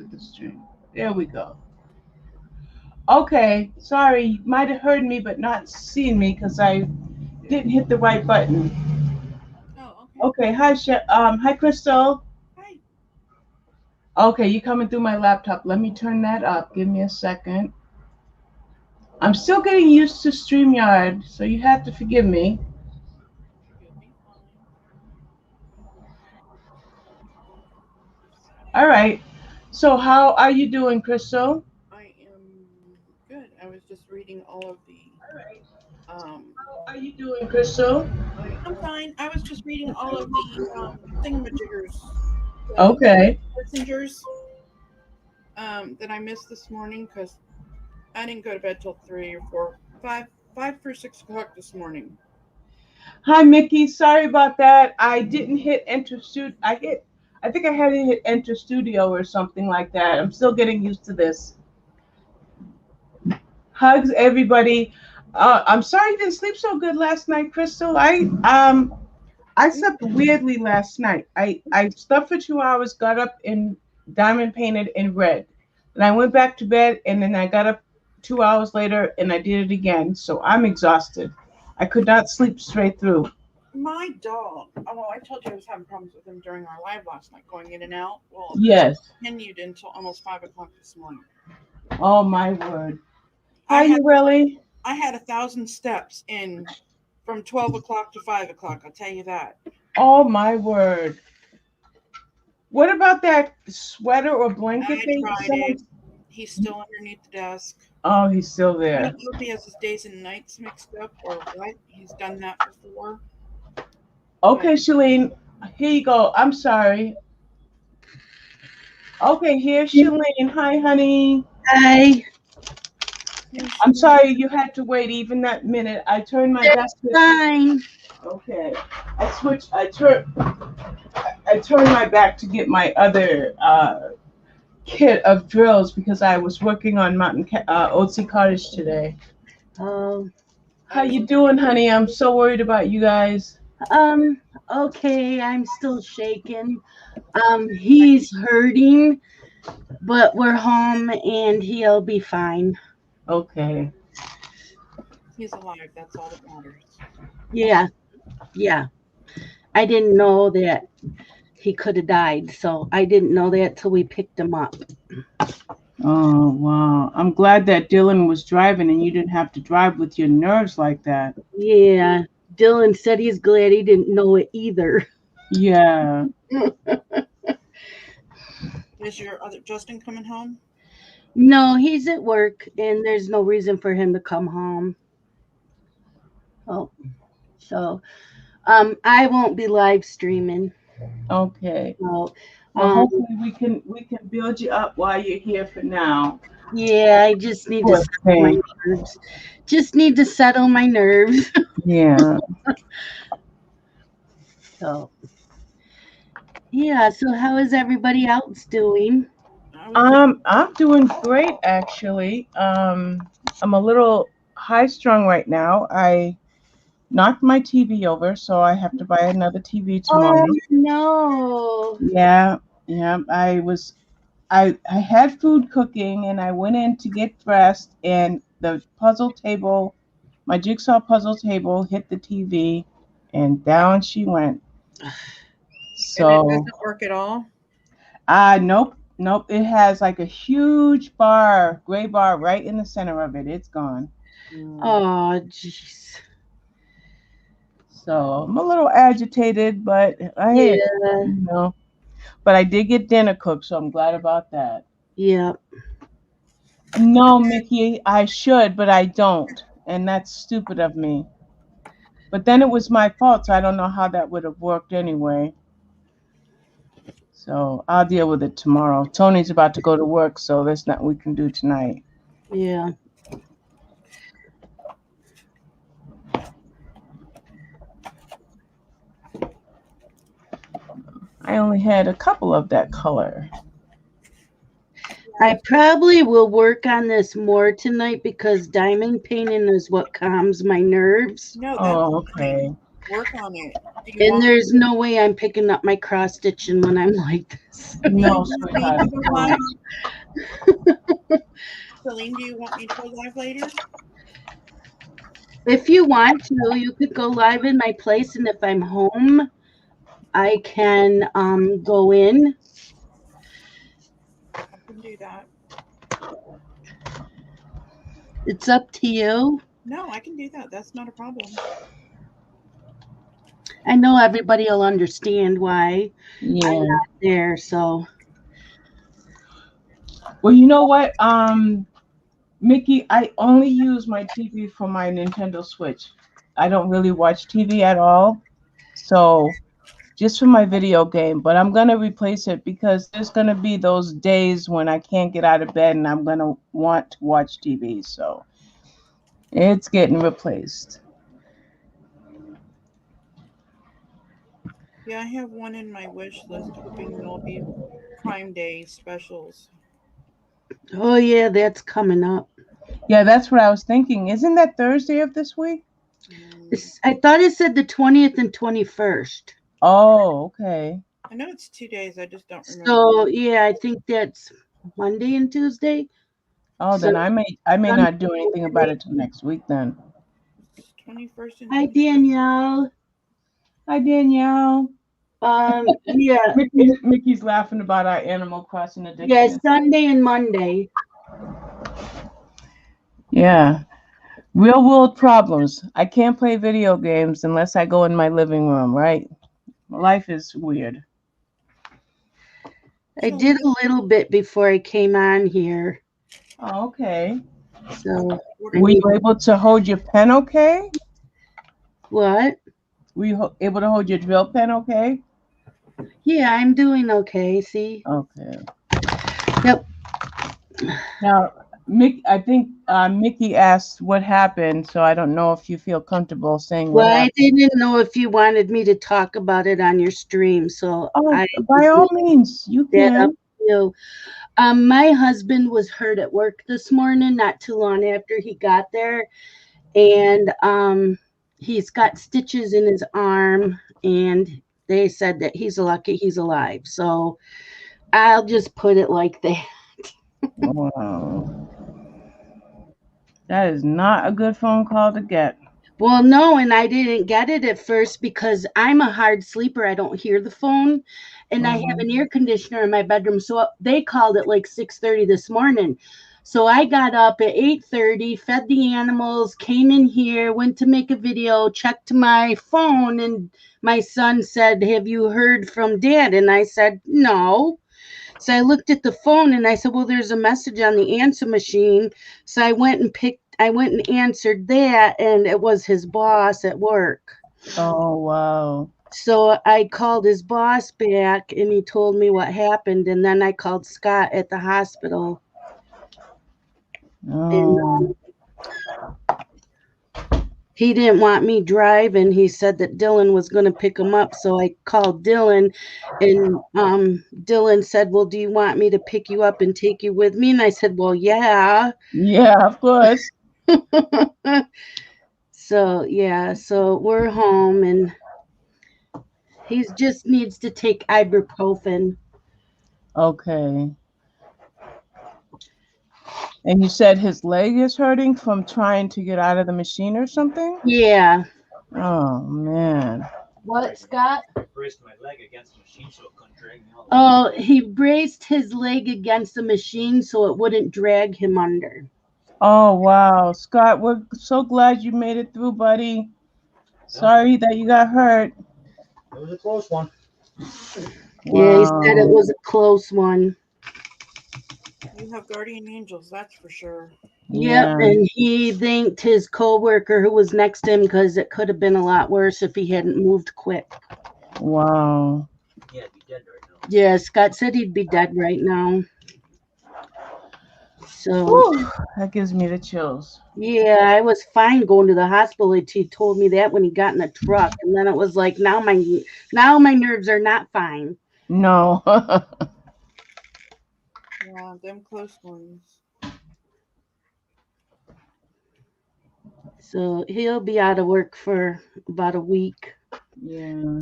exit the stream. There we go. Okay, sorry, you might have heard me but not seen me because I didn't hit the right button. Oh, okay. Okay, hi Crystal. Hi. Okay, you coming through my laptop. Let me turn that up. Give me a second. I'm still getting used to StreamYard, so you have to forgive me. You'll be fine. All right. So how are you doing, Crystal? I am good. I was just reading all of the um How are you doing, Crystal? I'm fine. I was just reading all of the thingamajiggers, the Okay. messengers that I missed this morning because I didn't go to bed till 5 for 6 o'clock this morning. Hi, Mickey. Sorry about that. I didn't hit enter studio. I think I had to hit enter studio or something like that. I'm still getting used to this. Hugs, everybody. I'm sorry you didn't sleep so good last night, Crystal. I slept weirdly last night. I slept for 2 hours, got up in diamond painted in red. And I went back to bed and then I got up 2 hours later and I did it again. So I'm exhausted. I could not sleep straight through. My dog. Oh, well, I told you I was having problems with him during our live last night, going in and out. Well, this Yes. continued until almost 5 o'clock this morning. Oh my word. I Are had you really? 1,000 steps in from 12 o'clock to 5 o'clock. I'll tell you that. Oh my word. What about that sweater or blanket I thing? tried Someone. it. He's still underneath the desk. Oh, he's still I there. don't know if he has his days and nights mixed up or what. He's done that before. But Okay, Shelleen. Here you go. I'm sorry. Okay, here's Shelleen. Hi, honey. Hi, here's I'm Shelleen. sorry you had to wait even that minute. I turned my back to. fine. Okay. I turned my back to get my other kit of drills because I was working on Oatsy Cottage today. Oh, I How was you doing, honey? I'm so worried about you guys. um, okay, I'm still shaking. He's hurting, but we're home and he'll be fine. Okay. He's alive. That's all that matters. Yeah, yeah. I didn't know that he could have died, so I didn't know that till we picked him up. Oh, wow. I'm glad that Dylan was driving and you didn't have to drive with your nerves like that. Yeah, Dylan said he's glad he didn't know it either. Yeah. Is your other Justin coming home? No, he's at work and there's no reason for him to come home. Oh, so I won't be live streaming. Okay. So Well, um hopefully we can build you up while you're here for now. yeah, I just need to Poor settle my thing. nerves. Just need to settle my nerves. Yeah. So yeah, so how is everybody else doing? I was just I'm doing great actually. I'm a little high strung right now. I knocked my TV over, so I have to buy another TV Oh tomorrow. no. Yeah, yeah. I had food cooking and I went in to get dressed and the puzzle table, my jigsaw puzzle table hit the TV and down she went. and it So, doesn't work at all. nope, nope. It has like a huge bar, gray bar right in the center of it. It's gone. Mm. Oh jeez. So I'm a little agitated, but hey, Yeah, you know, but I did get dinner cooked, so I'm glad about that. yeah. No, Mickey, I should, but I don't. And that's stupid of me. But then it was my fault, so I don't know how that would have worked anyway. So I'll deal with it tomorrow. Tony's about to go to work, so there's nothing we can do tonight. Yeah. I only had a couple of that color. I probably will work on this more tonight because diamond painting is what calms my nerves. No, that's Oh, fine. okay. Work on it. Do you And want? there's no way I'm picking up my cross stitching when I'm like this. Do you No, want me sweetheart. to go live? Shelleen, do you want me to go live later? If you want to, you could go live in my place, and if I'm home, I can go in. I can do that. It's up to you. No, I can do that. That's not a problem. I know everybody will understand why I'm Yeah. not there. So Well, you know what? Mickey, I only use my TV for my Nintendo Switch. I don't really watch TV at all. So just for my video game, but I'm gonna replace it because there's gonna be those days when I can't get out of bed and I'm gonna want to watch TV. So it's getting replaced. Yeah, I have one in my wish list, hoping there'll be Prime Day specials. oh yeah, that's coming up. Yeah, that's what I was thinking. Isn't that Thursday of this week? I thought it said the 20th and 21st. Oh, okay. I know it's 2 days. I just don't remember. So yeah, I think that's Monday and Tuesday. Oh, So then I may Sunday, not do anything about it till next week then. It's 21st and hi 22nd. Danielle. Hi Danielle. Yeah, Mickey's laughing about our Animal Crossing yeah, addiction. Sunday and Monday. Yeah. Real world problems. I can't play video games unless I go in my living room, right? Life is weird. I did a little bit before I came on here. Oh, okay. So Were you able to hold your pen okay? what? Were you able to hold your drill pen okay? Yeah, I'm doing okay. See? Okay. Yep. Now, I think Mickey asked what happened, so I don't know if you feel comfortable saying what Well, I happened. didn't know if you wanted me to talk about it on your stream, so Oh, I by just all left means, you that up can. to you. My husband was hurt at work this morning, not too long after he got there, and he's got stitches in his arm, and they said that he's lucky he's alive. So I'll just put it like that. Wow. That is not a good phone call to get. Well, no, and I didn't get it at first because I'm a hard sleeper. I don't hear the phone, and I have Mhm. an air conditioner in my bedroom. So they called at like 6:30 this morning. So I got up at 8:30, fed the animals, came in here, went to make a video, checked my phone, and my son said, "Have you heard from Dad?" And I said, "No." So I looked at the phone and I said, "Well, there's a message on the answer machine." So I went and answered that, and it was his boss at work. Oh, wow. So I called his boss back and he told me what happened. And then I called Scott at the hospital. And Oh, he didn't want me driving. He said that Dylan was going to pick him up. So I called Dylan, and Dylan said, "Well, do you want me to pick you up and take you with me?" And I said, "Well, yeah." yeah, of course. So yeah, so we're home, and he just needs to take ibuprofen. Okay. And you said his leg is hurting from trying to get out of the machine or something? Yeah. Oh, man. What, Scott? Braced my leg against the machine so it couldn't drag me out. Oh, he braced his leg against the machine so it wouldn't drag him under. Oh, wow. Scott, we're so glad you made it through, buddy. Sorry that you got hurt. It was a close one. Yeah, he said it Wow. was a close one. You have guardian angels, that's for sure. Yep, Yeah. and he thanked his coworker who was next to him because it could have been a lot worse if he hadn't moved quick. Wow. Yeah, I'd be dead right now. Yeah, Scott said he'd be dead right now. So Whew, that gives me the chills. yeah, I was fine going to the hospital. He told me that when he got in the truck, and then it was like now my nerves are not fine. No. Yeah, them close ones. So he'll be out of work for about a week. Yeah.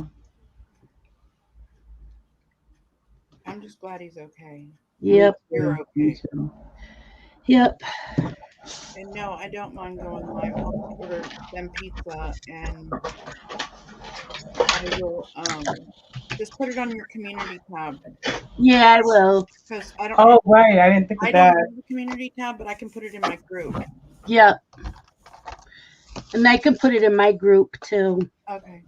I'm just glad he's okay. Yep. You're Me okay. too. Yep. And no, I don't mind going live. I'll just order them pizza and I will just put it on your community tab Yeah, I will. because I don't Oh, right. I didn't think of I don't that. have a community tab, but I can put it in my group. Yep. And I can put it in my group too. Okay.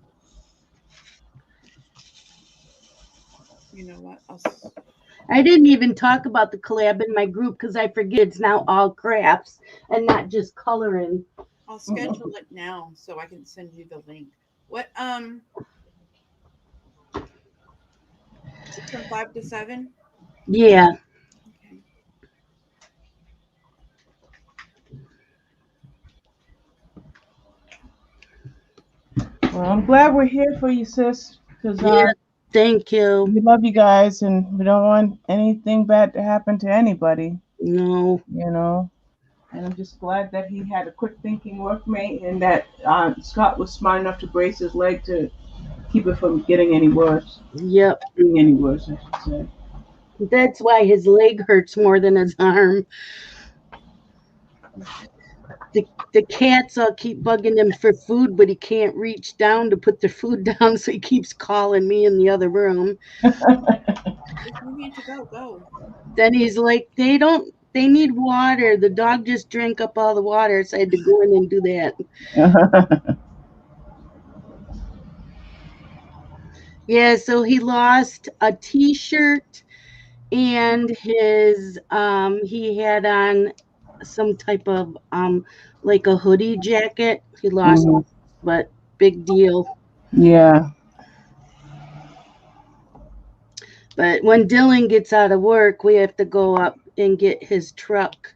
You know what? I didn't even talk about the collab in my group because I forget it's now all crafts and not just coloring. I'll schedule it now so I can send you the link. What it's from 5 to 7? Yeah. Okay. Well, I'm glad we're here for you, sis, because Yeah. Thank you. we love you guys and we don't want anything bad to happen to anybody, No. you know. And I'm just glad that he had a quick thinking workmate and that Scott was smart enough to brace his leg to keep it from getting any worse. Yep. Being any worse, I should say. That's why his leg hurts more than his arm. The cats all keep bugging him for food, but he can't reach down to put the food down, so he keeps calling me in the other room. If you need to go, go. Then he's like, they need water. The dog just drank up all the water, so I had to go in and do that. Yeah, so he lost a t-shirt and his he had on some type of like a hoodie jacket. He lost, Mhm. but big deal. Yeah. But when Dylan gets out of work, we have to go up and get his truck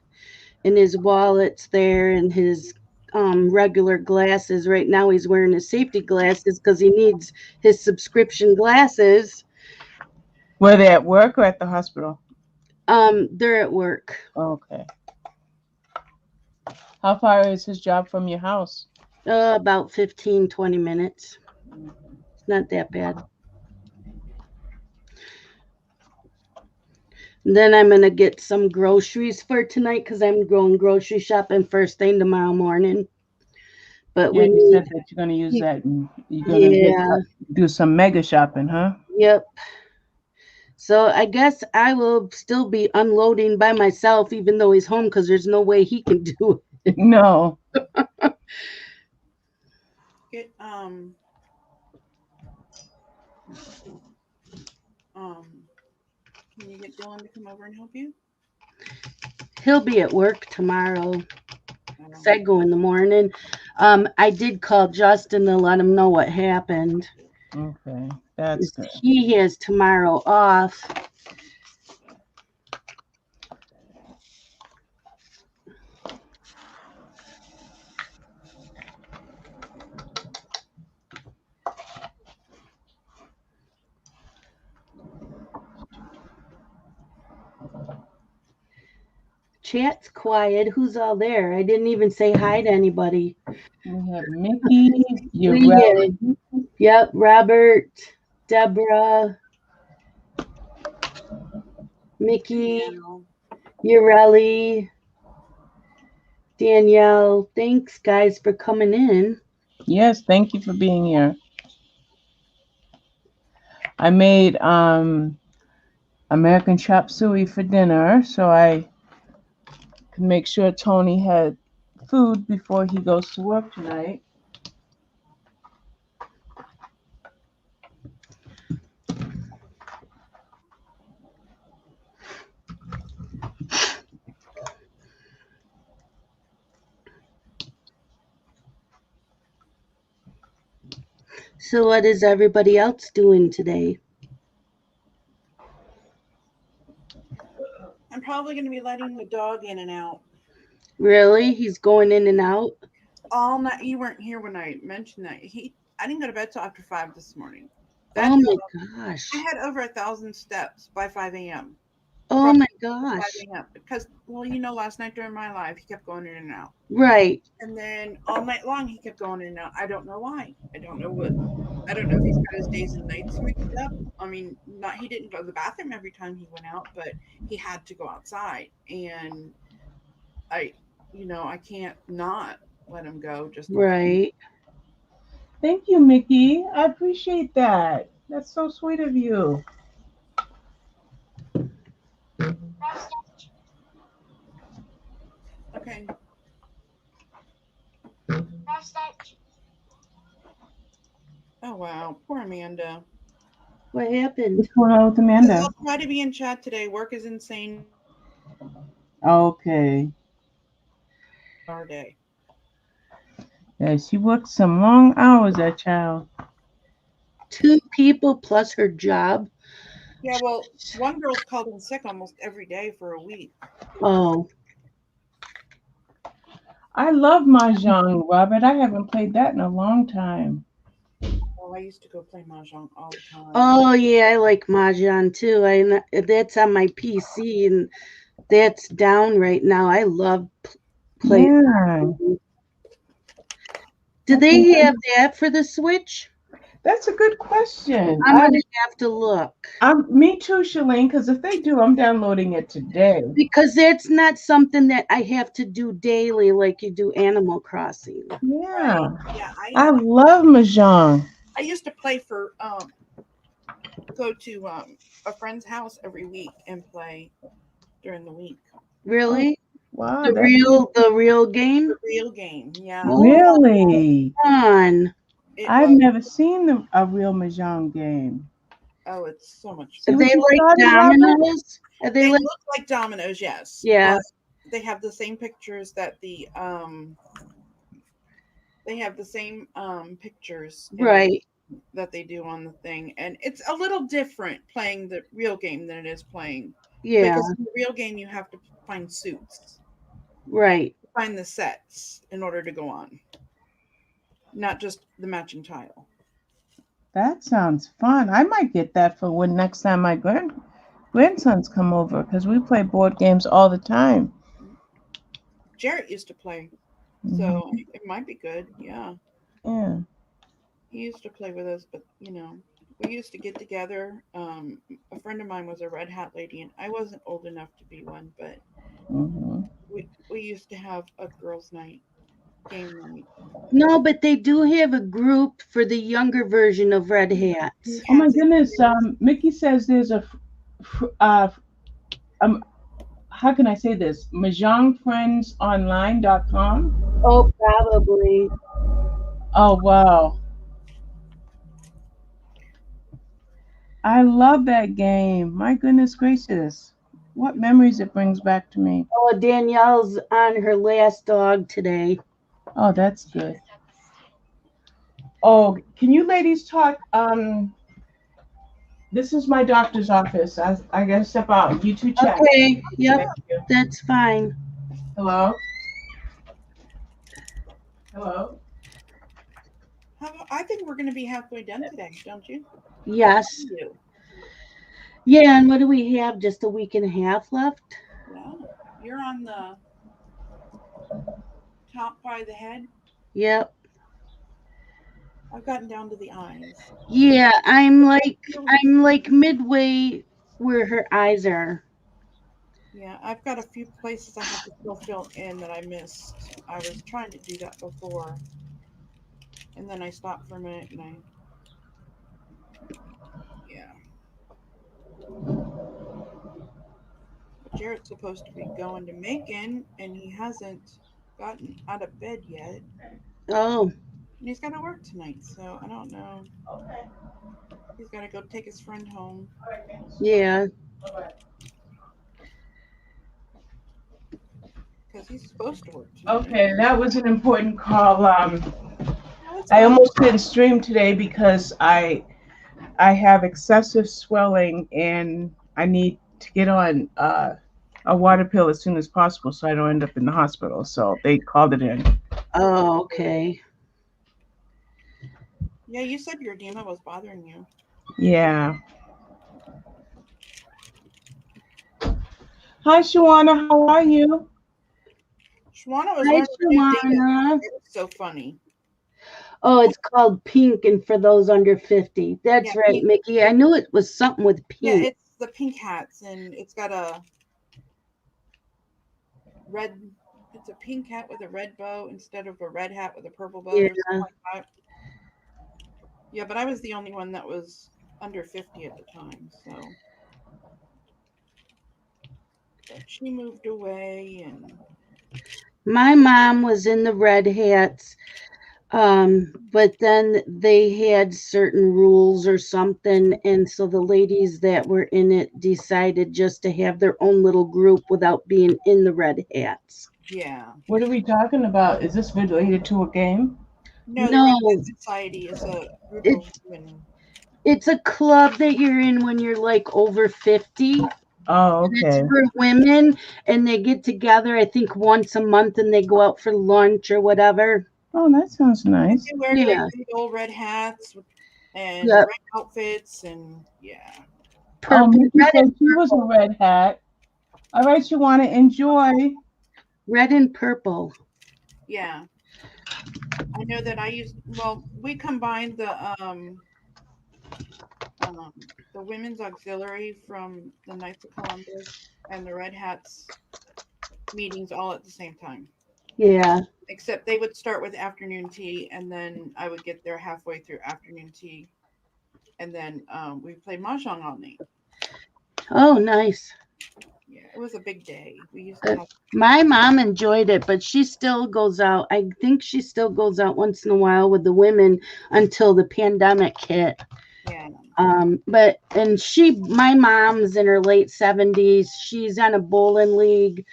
and his wallet's there and his regular glasses. Right now, he's wearing his safety glasses because he needs his subscription glasses. Were they at work or at the hospital? They're at work. Okay. How far is his job from your house? About 15, 20 minutes. It's not that bad. Then I'm gonna get some groceries for tonight because I'm going grocery shopping first thing tomorrow morning. But Yeah, we you need, said that you're gonna use that and you're gonna yeah, do some mega shopping, huh? yep. So I guess I will still be unloading by myself, even though he's home, because there's no way he can do it. No. Get can you get Dylan to come over and help you? He'll be at work tomorrow. Um, So I go in the morning. I did call Justin to let him know what happened. Okay, that's good. He has tomorrow off. Chat's quiet. Who's all there? I didn't even say hi to anybody. We have Mickey, We Urel, have, yep, Robert, Deborah, Mickey, Danielle. Ureli, Danielle. Thanks, guys, for coming in. Yes, thank you for being here. I made American chop suey for dinner, so I could make sure Tony had food before he goes to work tonight. So, what is everybody else doing today? I'm probably going to be letting the dog in and out Really? He's going in and out? all night. You weren't here when I mentioned that. I didn't go to bed till after 5 this morning. That Oh my dog, gosh. I had over 1,000 steps by 5 a.m. Oh from my gosh. driving up because, well, last night during my live, he kept going in and out. Right. And then all night long, he kept going in and out. I don't know why. I don't know if he's got his days and nights mixed up. I mean, not he didn't go to the bathroom every time he went out, but he had to go outside. And I, I can't not let him go just in case. Right. Thank you, Mickey. I appreciate that. That's so sweet of you. Okay. Oh, wow. Poor Amanda. What happened? What's going on with Amanda? I'll try to be in chat today. Work is insane Okay. our day. Yeah, she works some long hours, that child. 2 people plus her job. Yeah, well, one girl's called in sick almost every day for a week. Oh, I love Mahjong, Robert. I haven't played that in a long time. Oh, I used to go play mahjong all the time. oh yeah, I like Mahjong too. That's on my PC and that's down right now. I love playing. Yeah. Do they have that for the Switch? That's a good question. I'm gonna have to look. Me too, Shelleen, because if they do, I'm downloading it today. Because that's not something that I have to do daily like you do Animal Crossing. Yeah. Right. Yeah, I love Mahjong. I used to play for go to a friend's house every week and play during the week. Really? Wow. The real game? The real game, yeah. Really? Fun. I've never seen a real Mahjong game. Oh, it's so much Are fun. they like dominoes? Are They look like dominoes, yes. Yeah. But they have the same pictures that the they have the same pictures right that they do on the thing, and it's a little different playing the real game than it is playing. Yeah. Because in the real game you have to find suits. Right. Find the sets in order to go on. Not just the matching tile. That sounds fun. I might get that for when next time my grandsons come over because we play board games all the time. Jarrett used to play, so it might be good. Yeah. Yeah. He used to play with us, but we used to get together. A friend of mine was a red hat lady, and I wasn't old enough to be one, but we used to have a girls' night, game night. No, but they do have a group for the younger version of Red Hats. Oh my goodness! Mickey says there's how can I say this? Mahjongfriendsonline.com. Oh, probably. Oh wow! I love that game. My goodness gracious, what memories it brings back to me. Oh, Danielle's on her last dog today. Oh, that's good. Oh, can you ladies talk? This is my doctor's office. I gotta step out. You two chat. Okay. Yep. That's fine. Hello. Hello. I think we're going to be halfway done today, don't you? Yes. Yeah, and what do we have? Just a week and a half left? Yeah. You're on the top by the head? Yep. I've gotten down to the eyes. Yeah, I'm like midway where her eyes are. Yeah, I've got a few places I have to still fill in that I missed. I was trying to do that before. And then I stopped for a minute and yeah. Jarrett's supposed to be going to Macon and he hasn't gotten out of bed yet. Oh. And he's got to work tonight, so I don't know. Okay. He's got to go take his friend home. Yeah. Because he's supposed to work tonight. Okay, that was an important call. I almost didn't stream today because I have excessive swelling and I need to get on a water pill as soon as possible so I don't end up in the hospital. So they called it in. Oh, okay. Yeah, you said your edema was bothering you. Yeah. Hi, Shawana. How are you? Shawana was Hi, learning a new dance. Shawana. It was so funny. Oh, it's called Pink, and for those under 50. Yeah, That's right, pink. Mickey. I knew it was something with Yeah, pink. it's the pink hats, and it's got a red. It's a pink hat with a red bow instead of a red hat with a purple bow Yeah. or something like that. Yeah, but I was the only one that was under 50 at the time, so but she moved away and My mom was in the red hats, but then they had certain rules or something, and so the ladies that were in it decided just to have their own little group without being in the red hats. yeah. What are we talking about? Is this related to a game? No, the Red No, Hat Society is a group of it's women. it's a club that you're in when you're like over 50. Oh, It's okay. for women, and they get together, I think, once a month, and they go out for lunch or whatever. Oh, that sounds And nice. they wear great Yeah. big old red hats and Yep. red outfits and yeah. Oh, Purple, Mickey red and said she was a purple. red hat. All right, you want to enjoy. Red and purple. Yeah. I know that I used well, we combined um the women's auxiliary from the Knights of Columbus and the Red Hats meetings all at the same time. Yeah. Except they would start with afternoon tea and then I would get there halfway through afternoon tea and then we played mahjong all night. Oh, nice. Yeah, it was a big day. We used to Uh, have my mom enjoyed it, but she still goes out. I think she still goes out once in a while with the women until the pandemic hit. yeah. But and my mom's in her late 70s. She's on a bowling league.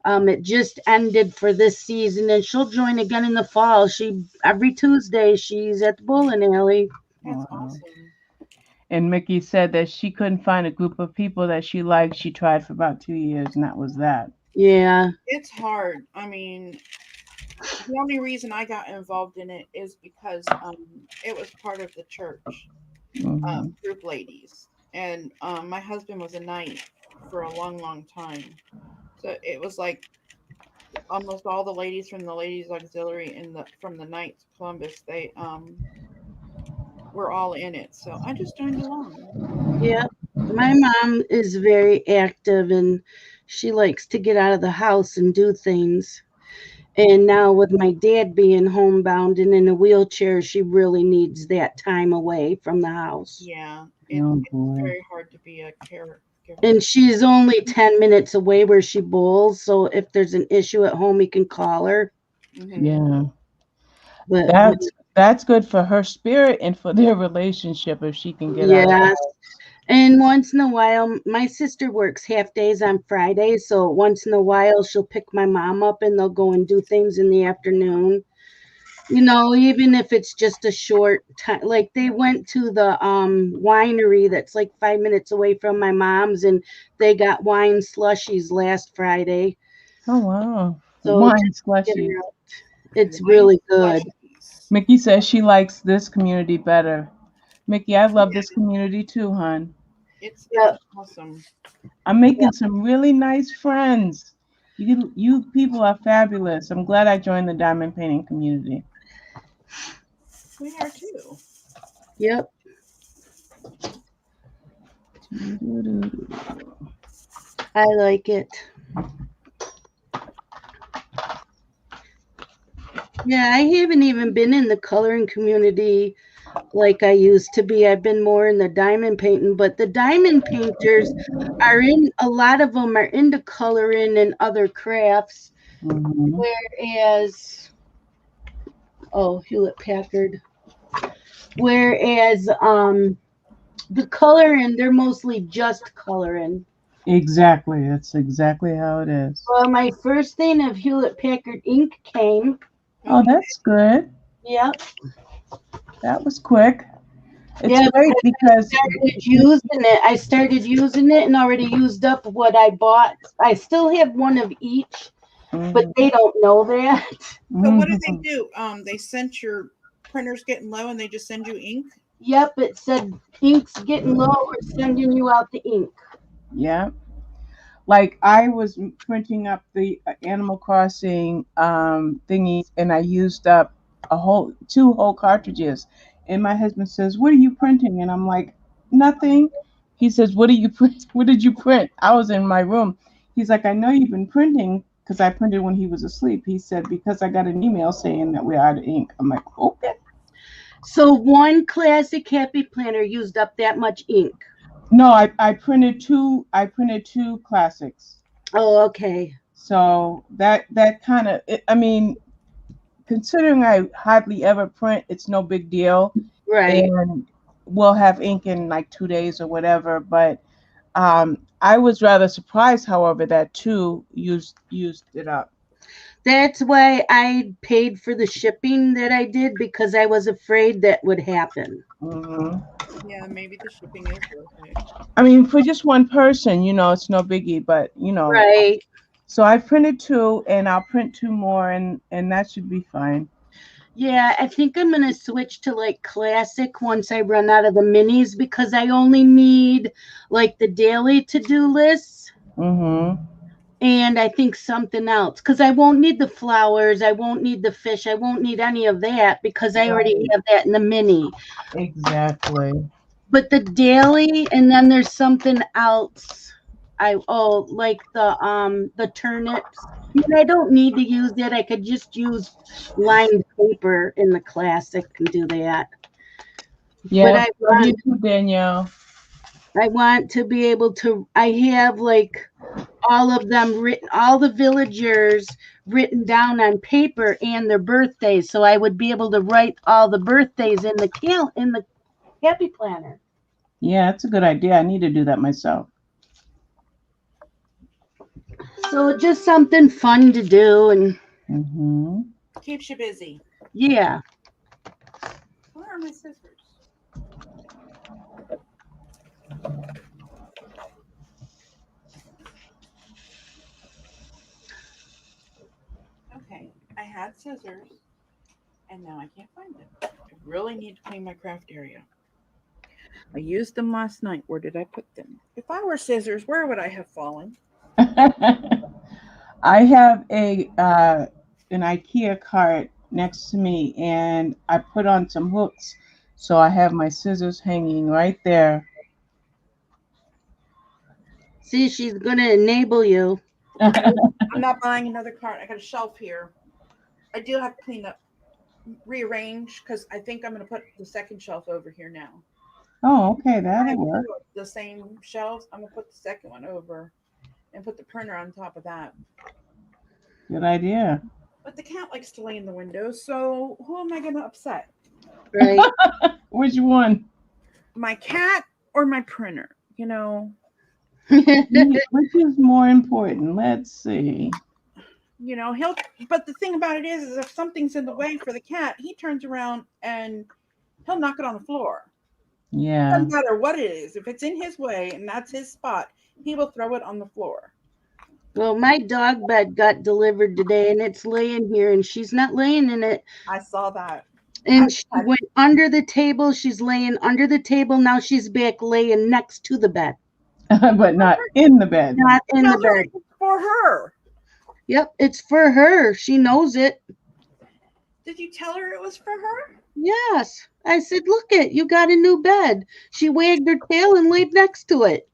It just ended for this season, and she'll join again in the fall. She every Tuesday she's at the bowling alley. That's Wow. awesome. And Mickey said that she couldn't find a group of people that she liked. She tried for about 2 years, and that was that. Yeah, It's hard. I mean, the only reason I got involved in it is because it was part of the church Hmm. group ladies, and my husband was a knight for a long, long time. So it was like almost all the ladies from the ladies auxiliary in the from the Knights of Columbus. They were all in it. So I just joined along. yeah. My mom is very active, and she likes to get out of the house and do things. And now with my dad being homebound and in a wheelchair, she really needs that time away from the house. Yeah, Oh it's boy. very hard to be a caregiver. And she's only 10 minutes away where she bowls, so if there's an issue at home, he can call her. Hmm. Yeah. But That's good for her spirit and for their relationship if she can get out of the yes, house. and once in a while, my sister works half days on Fridays, so once in a while she'll pick my mom up and they'll go and do things in the afternoon. Even if it's just a short time, like they went to the winery that's like 5 minutes away from my mom's, and they got wine slushies last Friday. Oh wow. So Wine just get slushy. her out. It's Wine really good. slushies. Mickey says she likes this community better. Mickey, I love this community too, hon. It's Yep, awesome. I'm yep. making some really nice friends. You people are fabulous. I'm glad I joined the diamond painting community. We are too. Yep. I like it. Yeah, I haven't even been in the coloring community like I used to be. I've been more in the diamond painting, but the diamond painters a lot of them are into coloring and other crafts, Hmm. whereas, oh, Hewlett Packard, whereas, the coloring, they're mostly just coloring. Exactly. That's exactly how it is. Well, my first thing of Hewlett Packard ink came. Oh, Okay. that's good. Yep. That was quick. It's Yeah, great because I started using it and already used up what I bought. I still have one of each, but Mhm. they don't know that. So what do they Mhm. do? They sent your printers getting low and they just send you ink. Yep, it said ink's getting low. We're sending you out the ink. Yeah. Like I was printing up the Animal Crossing thingies, and I used up a whole two whole cartridges. And my husband says, "What are you printing?" And I'm like, "Nothing." He says, "What did you print? What did you print?" I was in my room. He's like, "I know you've been printing because I printed when he was asleep." He said, "Because I got an email saying that we're out of ink." I'm like, "Okay." So one classic happy planner used up that much ink. No, I printed two. I printed two classics. Oh, okay. So that kind of, I mean, considering I hardly ever print, it's no big deal, Right. and we'll have ink in like 2 days or whatever. But I was rather surprised, however, that two used it up. That's why I paid for the shipping that I did because I was afraid that would happen. Hmm. Yeah, maybe the shipping is worth it. I mean, for just one person, it's no biggie. But Right. so I printed two, and I'll print two more, and that should be fine. Yeah, I think I'm going to switch to like classic once I run out of the minis because I only need like the daily to-do lists Hmm. and I think something else because I won't need the flowers, I won't need the fish, I won't need any of that because I already Right. have that in the mini. Exactly. But the daily and then there's something else. Like the turnips. And I don't need to use that. I could just use lined paper in the classic and do that. But Yes, love you too, Danielle. I want to be able to I have like all of them written, all the villagers written down on paper and their birthdays. So I would be able to write all the birthdays in the happy planner. Yeah, that's a good idea. I need to do that myself. So just something fun to do and Hmm. Keeps you busy. yeah. Where are my scissors? Okay, I had scissors, and now I can't find them. I really need to clean my craft area. I used them last night. Where did I put them? If I were scissors, where would I have fallen? I have a an IKEA cart next to me, and I put on some hooks, so I have my scissors hanging right there. See, she's gonna enable you. I'm not buying another cart. I got a shelf here. I do have to clean up, rearrange, because I think I'm going to put the second shelf over here now. Oh, okay, I that'll have work. two of the same shelves. I'm going to put the second one over and put the printer on top of that. Good idea. But the cat likes to lay in the window, so who am I going to upset? Right. Which one? My cat or my printer? You know, Which is more important? Let's see. he'll. But the thing about it is if something's in the way for the cat, he turns around and he'll knock it on the floor. Yeah. Doesn't matter what it is. If it's in his way and that's his spot, he will throw it on the floor. Well, my dog bed got delivered today and it's laying here and she's not laying in it. I saw that. And she went under the table. She's laying under the table. Now she's back laying next to the bed. But not in the bed. Not in the Tell her bed. it's for her. Yep, it's for her. She knows it. Did you tell her it was for her? Yes. I said, look it, you got a new bed. She wagged her tail and laid next to it.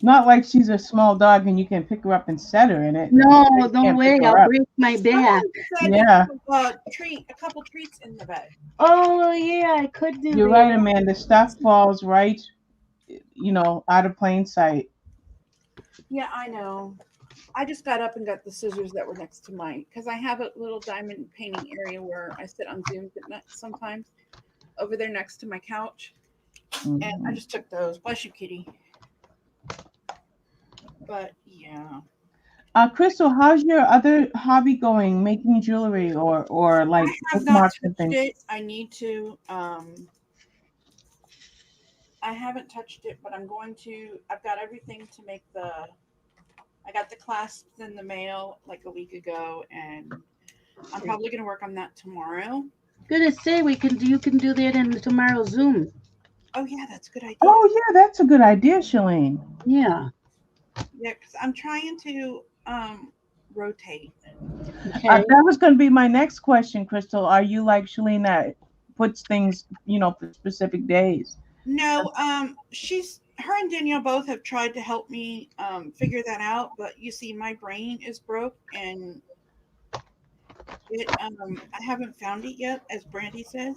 Not like she's a small dog and you can pick her up and set her in it. No, You no can't way. pick her I'll up. break my back. Someone said Yeah. a couple treats in the bed. Oh, yeah, I could do You're that. right, Amanda. Stuff falls right, out of plain sight. Yeah, I know. I just got up and got the scissors that were next to mine because I have a little diamond painting area where I sit on Zooms at night sometimes over there next to my couch. And I Mhm. just took those. Bless you, kitty. But yeah. Chrystal, how's your other hobby going? Making jewelry or like I have not bookmarks and touched things? it. I need to. I haven't touched it, but I'm going to. I've got everything to make the. I got the clasps in the mail like a week ago, and I'm probably going to work on that tomorrow. Gonna say you can do that in tomorrow's Zoom. Oh yeah, that's a good idea. Oh yeah, that's a good idea, Shelleen. Yeah. Yeah, because I'm trying to rotate. Okay. That was going to be my next question, Crystal. Are you like Shelleen that puts things, for specific days? No, she's her and Danielle both have tried to help me figure that out, but you see, my brain is broke and it I haven't found it yet, as Brandy says.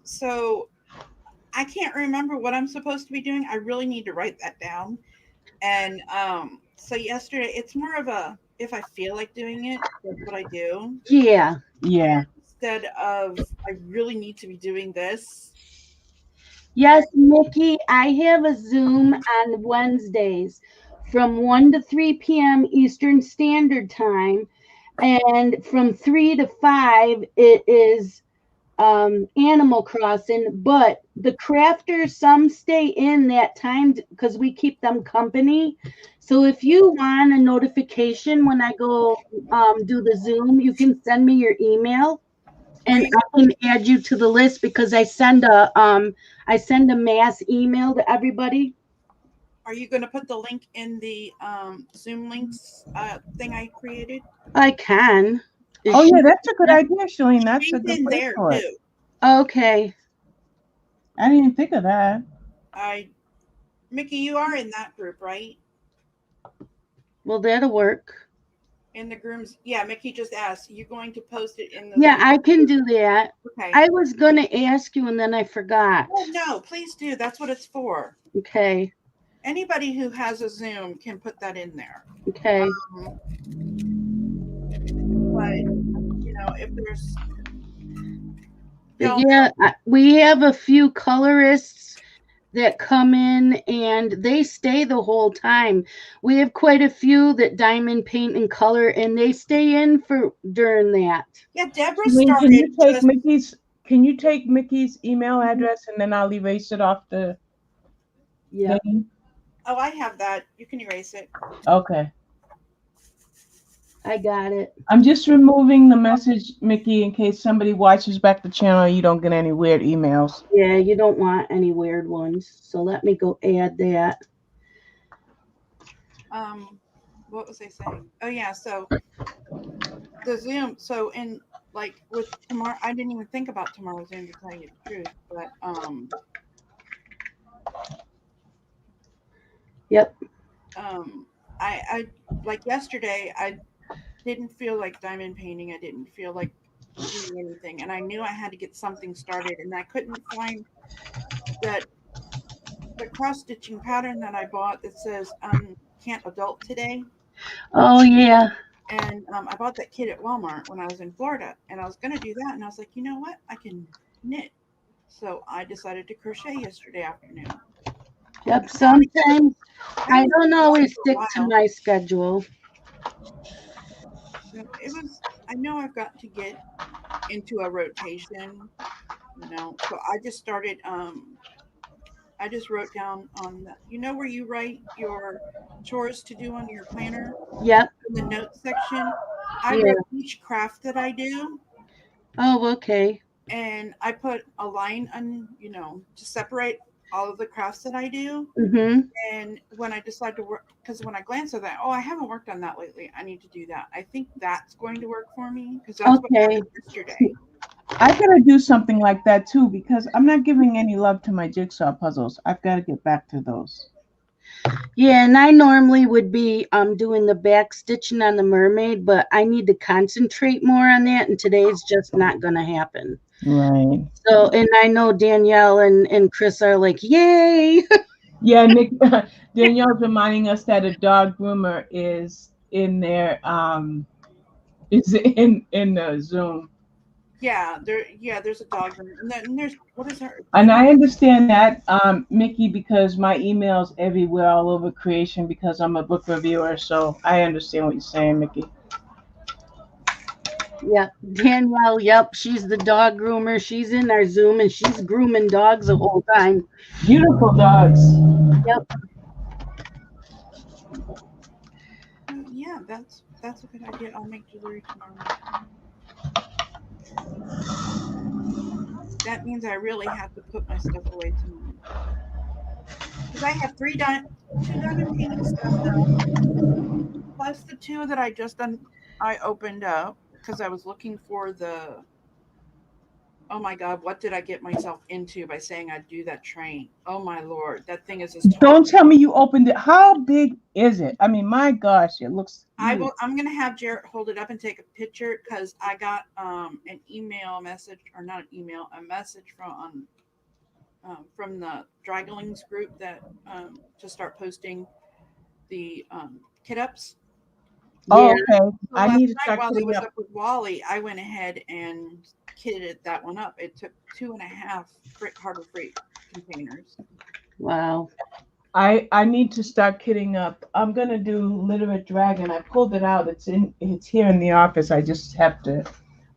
So I can't remember what I'm supposed to be doing. I really need to write that down. And so yesterday, it's more of a if I feel like doing it, that's what I do. Yeah. Yeah. Instead of I really need to be doing this. Yes, Nikki, I have a Zoom on Wednesdays from 1 to 3 p.m. Eastern Standard Time. And from 3 to 5, it is Animal Crossing. But the crafters, some stay in that time because we keep them company. So if you want a notification when I go do the Zoom, you can send me your email. And I can add you to the list because I send a mass email to everybody. Are you going to put the link in the Zoom links thing I created? I can. Is Oh she- yeah, that's a good idea, Shelleen. That's She's a good in place there for it. too. Okay. I didn't even think of that. Mickey, you are in that group, right? Well, that'll work. In the grooms, yeah. Mickey just asked. You going to post it in the? Yeah, Zoom? I can do that. Okay. I was going to ask you and then I forgot. Oh no, please do. That's what it's for. Okay. Anybody who has a Zoom can put that in there. Okay. But if there's But yeah, we have a few colorists that come in and they stay the whole time. We have quite a few that diamond paint and color and they stay in for during that. yeah, Deborah Shelleen, started. can you take Mickey's email address and then I'll erase it off the thing? Oh, I have that. You can erase it. Okay. I got it. I'm just removing the message, Mickey, in case somebody watches back the channel and you don't get any weird emails. Yeah, you don't want any weird ones. So let me go add that. What was I saying? Oh yeah, so the Zoom. So in like with tomorrow, I didn't even think about tomorrow's Zoom to tell you the truth, but Yep. I like yesterday. I didn't feel like diamond painting. I didn't feel like doing anything, and I knew I had to get something started, and I couldn't find that the cross stitching pattern that I bought that says can't adult today. Oh yeah. And I bought that kit at Walmart when I was in Florida, and I was going to do that, and I was like, you know what, I can knit. So I decided to crochet yesterday afternoon. Yep. Sometimes I don't always stick to my schedule. So it was. I know I've got to get into a rotation, So I just started. I just wrote down on the, where you write your chores to do on your planner. Yep. In the notes section, I wrote each craft that I do. Oh, okay. And I put a line on, to separate all of the crafts that I do. Mm-hmm. And when I decide to work, because when I glance at that, I haven't worked on that lately. I need to do that. I think that's going to work for me because that's what happened yesterday. I gotta do something like that too because I'm not giving any love to my jigsaw puzzles. I've got to get back to those. Yeah, and I normally would be doing the back stitching on the mermaid, but I need to concentrate more on that, and today's just not gonna happen. Right. So, and I know Danielle and Chris are like, yay! Yeah, Danielle's reminding us that a dog groomer is in there, is in the Zoom. Yeah, there's a dog groomer, and then there's what is her? And I understand that, Mickey, because my email's everywhere, all over creation, because I'm a book reviewer. So I understand what you're saying, Mickey. Yep, Danielle. Yep, she's the dog groomer. She's in our Zoom and she's grooming dogs the whole time. Beautiful dogs. Yep. Yeah, that's a good idea. I'll make jewelry tomorrow. that means I really have to put my stuff away tonight. Because I have two diamond painting stuff now, plus the two that I opened up because I was looking for the. Oh my God, what did I get myself into by saying I'd do that train? Oh my Lord, that thing is as tall. Don't tell me you opened it. How big is it? I mean, my gosh, it looks huge. I'm gonna have Jarrett hold it up and take a picture because I got an email message, or not an email, a message from the Draglings group that to start posting the kit ups. Oh, Yeah. okay. So I last need to night start while I putting was up. up with Wally, I went ahead and kitted that one up. It took 2.5 Harbor Freight containers. Wow. I need to start kitting up. I'm gonna do Literate Dragon. I pulled it out. It's here in the office. I just have to,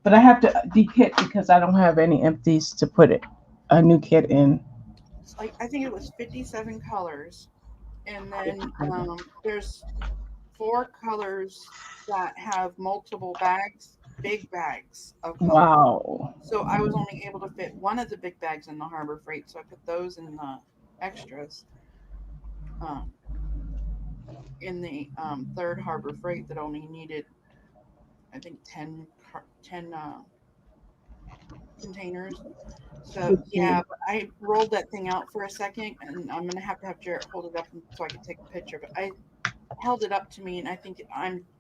but I have to dekit because I don't have any empties to put a new kit in. It's like I think it was 57 colors, and then there's 4 colors that have multiple bags, big bags of color. Wow. So I was only able to fit one of the big bags in the Harbor Freight, so I put those in the extras. Um, in the third Harbor Freight that only needed, I think, 10 containers. So yeah, but I rolled that thing out for a second, and I'm gonna have to have Jarrett hold it up so I can take a picture. But I held it up to me, and I think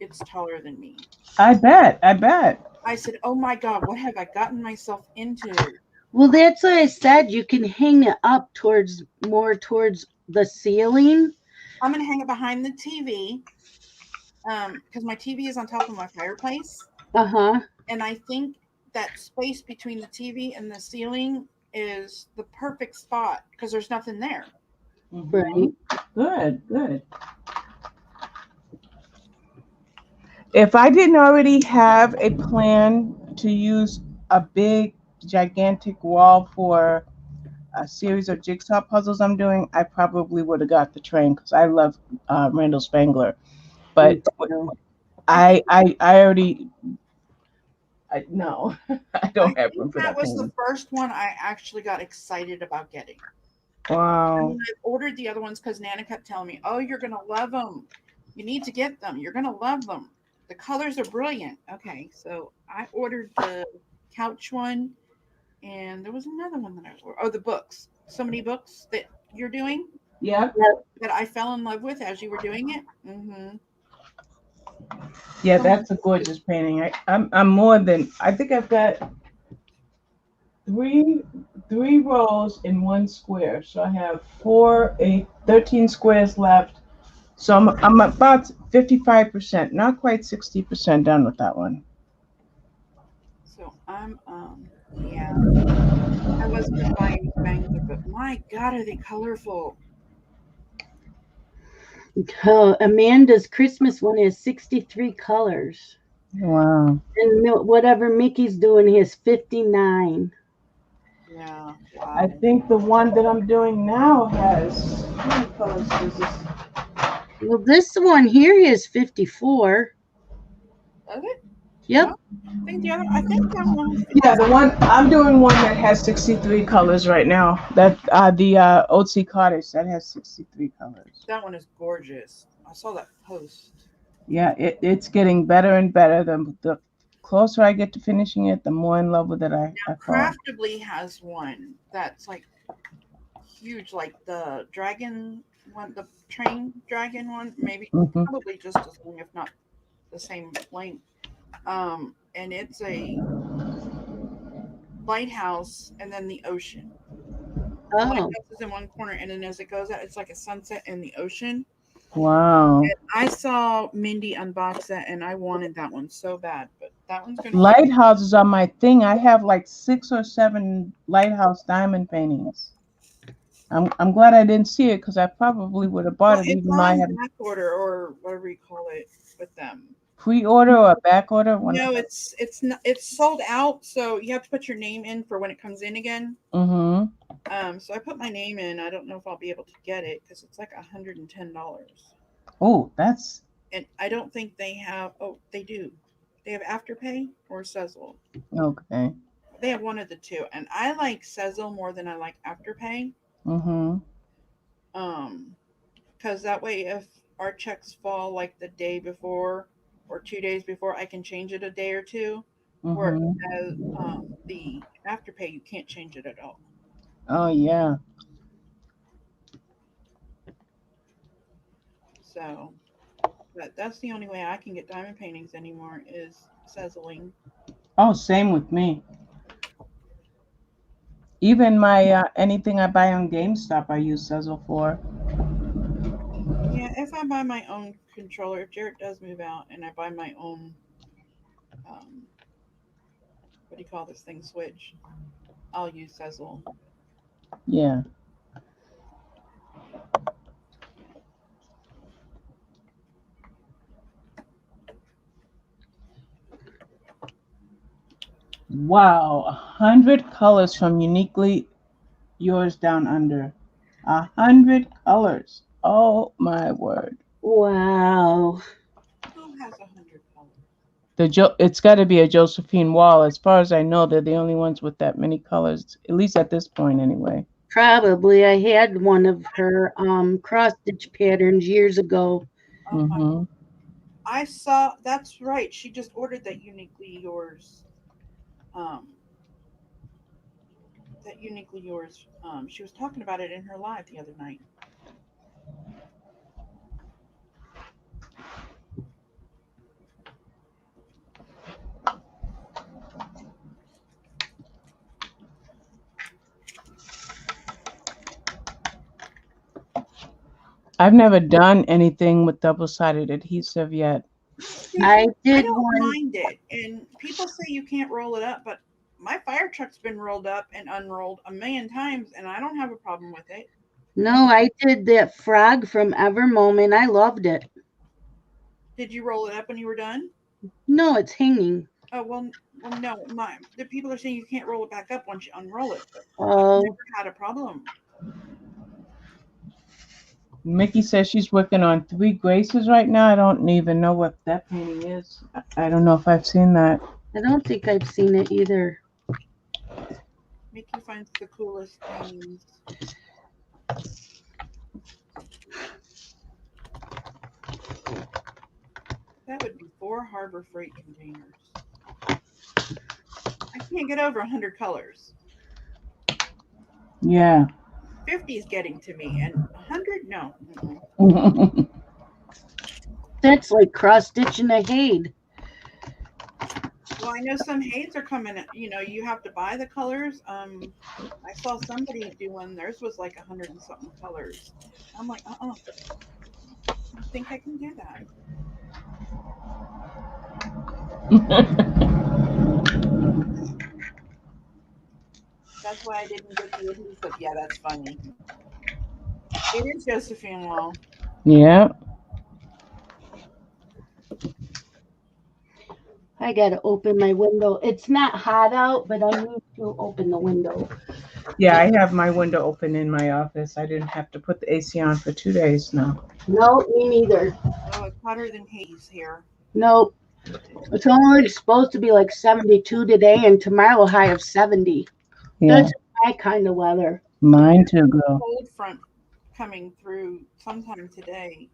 it's taller than me. I bet. I bet. I said, "Oh my God, what have I gotten myself into?" Well, that's what I said. You can hang it up more towards the ceiling. I'm gonna hang it behind the TV, because my TV is on top of my fireplace, Uh-huh. and I think that space between the TV and the ceiling is the perfect spot because there's nothing there. Right. Good. Good. If I didn't already have a plan to use a big, gigantic wall for a series of jigsaw puzzles I'm doing, I probably would have got the train because I love Randall Spangler. But I already no, I I don't have room think for that that was the painting. first one I actually got excited about getting. I Wow. mean, I ordered the other ones because Nana kept telling me, "Oh, you're gonna love them. You need to get them. You're gonna love them. The colors are brilliant." Okay, so I ordered the couch one, and there was another one that I ordered. Oh, the books. So many books that you're doing Yeah. that I fell in love with as you were doing it. Yeah, So many that's a gorgeous painting. I'm more than I think I've got three three rows in one square. So I have 13 squares left. So I'm about 55%, not quite 60% done with that one. So I'm yeah. I wasn't gonna buy any Spangler, but my God, are they colorful? Oh, Amanda's Christmas one has 63 colors. Wow. And whatever Mickey's doing has 59. Yeah, I wow. think the one that I'm doing now has how many colors is this? Well, this one here has 54. Does it? Yep. No, I think that one was Yeah, 50. the one I'm doing one that has 63 colors right now. That the OC Cottage that has 63 colors. That one is gorgeous. I saw that post. Yeah, it's getting better and better. The closer I get to finishing it, the more in love with it I fall. Craftably has one that's like huge, like the dragon one, the train dragon one, maybe Hmm. probably just as long, if not the same length. And it's a lighthouse and then the ocean. The Oh, lighthouse is in one corner, and then as it goes out, it's like a sunset in the ocean. Wow. I saw Mindy unbox that, and I wanted that one so bad, but that one's gonna wait. Lighthouses are my thing. I have like 6 or 7 lighthouse diamond paintings. I'm glad I didn't see it because I probably would have bought Well, it it's even though I on had back order or whatever you call it with them. pre-order or back order. One of No, them. it's not, it's sold out, so you have to put your name in for when it comes in again. Mm-hmm. So I put my name in. I don't know if I'll be able to get it because it's like $110, Oh, that's and I don't think they have. Oh, they do. They have Afterpay or Sezzle. okay. They have one of the two, and I like Sezzle more than I like Afterpay. Mm-hmm. Because that way, if our checks fall like the day before or 2 days before, I can change it a day or two. Mm-hmm. Whereas the Afterpay, you can't change it at all. Oh yeah. So, but that's the only way I can get diamond paintings anymore is Sezzling. Oh, same with me. Even my anything I buy on GameStop, I use Sezzle for. Yeah, if I buy my own controller, if Jared does move out and I buy my own, um, what do you call this thing, Switch, I'll use Sezzle. Yeah. Wow, 100 colors from Uniquely Yours Down Under. 100 colors. Oh my word. Wow. Who has 100 colors? It's got to be a Josephine Wall. As far as I know, they're the only ones with that many colors. At least at this point, anyway. Probably. I had one of her cross stitch patterns years ago. Oh my! Mm-hmm. I saw. That's right. She just ordered that uniquely yours. Um, that uniquely yours. She was talking about it in her live the other night. I've never done anything with double-sided adhesive yet. See, I I did don't one. mind it, and people say you can't roll it up, but my fire truck's been rolled up and unrolled a million times, and I don't have a problem with it. No, I did that frog from Ever Moment. I loved it. Did you roll it up when you were done? No, it's hanging. Oh well, no. The people are saying you can't roll it back up once you unroll it, but I've Oh, never had a problem. Mickey says she's working on Three Graces right now. I don't even know what that painting is. I don't know if I've seen that. I don't think I've seen it either. Mickey finds the coolest things. That would be 4 Harbor Freight containers. I can't get over 100 colors. Yeah. 50 is getting to me, and 100, no. That's like cross stitching a Hade. Well, I know some Hades are coming. You have to buy the colors. I saw somebody do one. Theirs was like 100 and something colors. I'm like, I think I can do that. That's why I didn't get the adhesive. Yeah, that's funny. It is Josephine Wall. Yeah. I gotta open my window. It's not hot out, but I need to open the window. Yeah, I have my window open in my office. I didn't have to put the AC on for 2 days now. No, me neither. Oh, it's hotter than Hades here. Nope. It's only supposed to be like 72 today, and tomorrow a high of 70. Yeah. That's my kind of weather. Mine too, girl. Cold front coming through sometime today.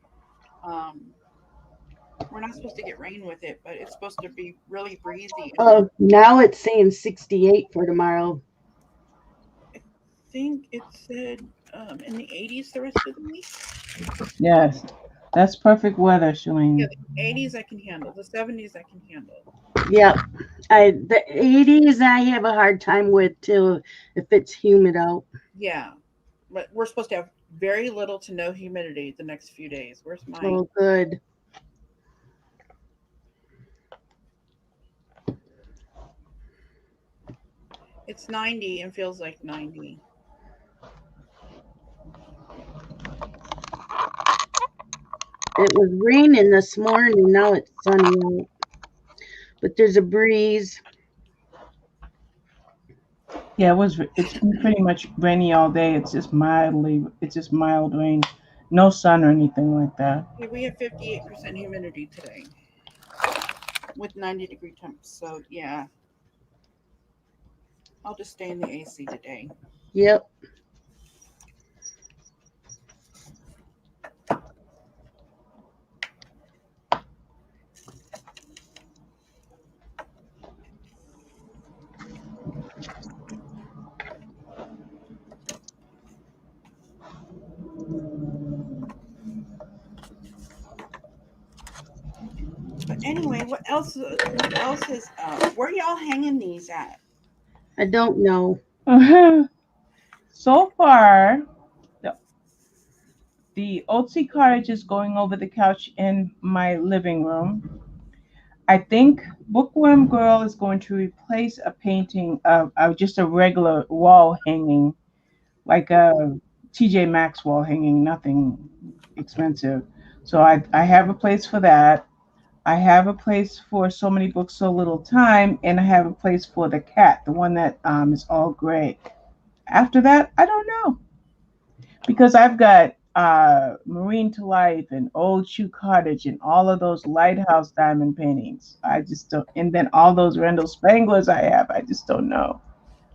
We're not supposed to get rain with it, but it's supposed to be really breezy. Oh, now it's saying 68 for tomorrow. I think it said in the 80s the rest of the week. Yes. That's perfect weather, Shelleen. Yeah, the 80s I can handle. The 70s I can handle. Yep. The 80s I have a hard time with too if it's humid out. Yeah, but we're supposed to have very little to no humidity the next few days. Where's mine? Oh, good. It's 90 and feels like 90. It was raining this morning. Now it's sunny out. But there's a breeze. Yeah, it's been pretty much rainy all day. It's just mild rain. No sun or anything like that. Yeah, we have 58% humidity today with 90-degree temps. So, yeah. I'll just stay in the AC today. Yep. But anyway, what else? What else is up? Where y'all hanging these at? I don't know. So far, the Otzi cottage is going over the couch in my living room. I think Bookworm Girl is going to replace a painting of just a regular wall hanging, like a TJ Maxx wall hanging, nothing expensive. So I have a place for that. I have a place for So Many Books, So Little Time, and I have a place for the cat, the one that is all gray. After that, I don't know. Because I've got Marine to Life and Old Shoe Cottage and all of those lighthouse diamond paintings. I just don't, and then all those Randall Spanglers I have. I just don't know.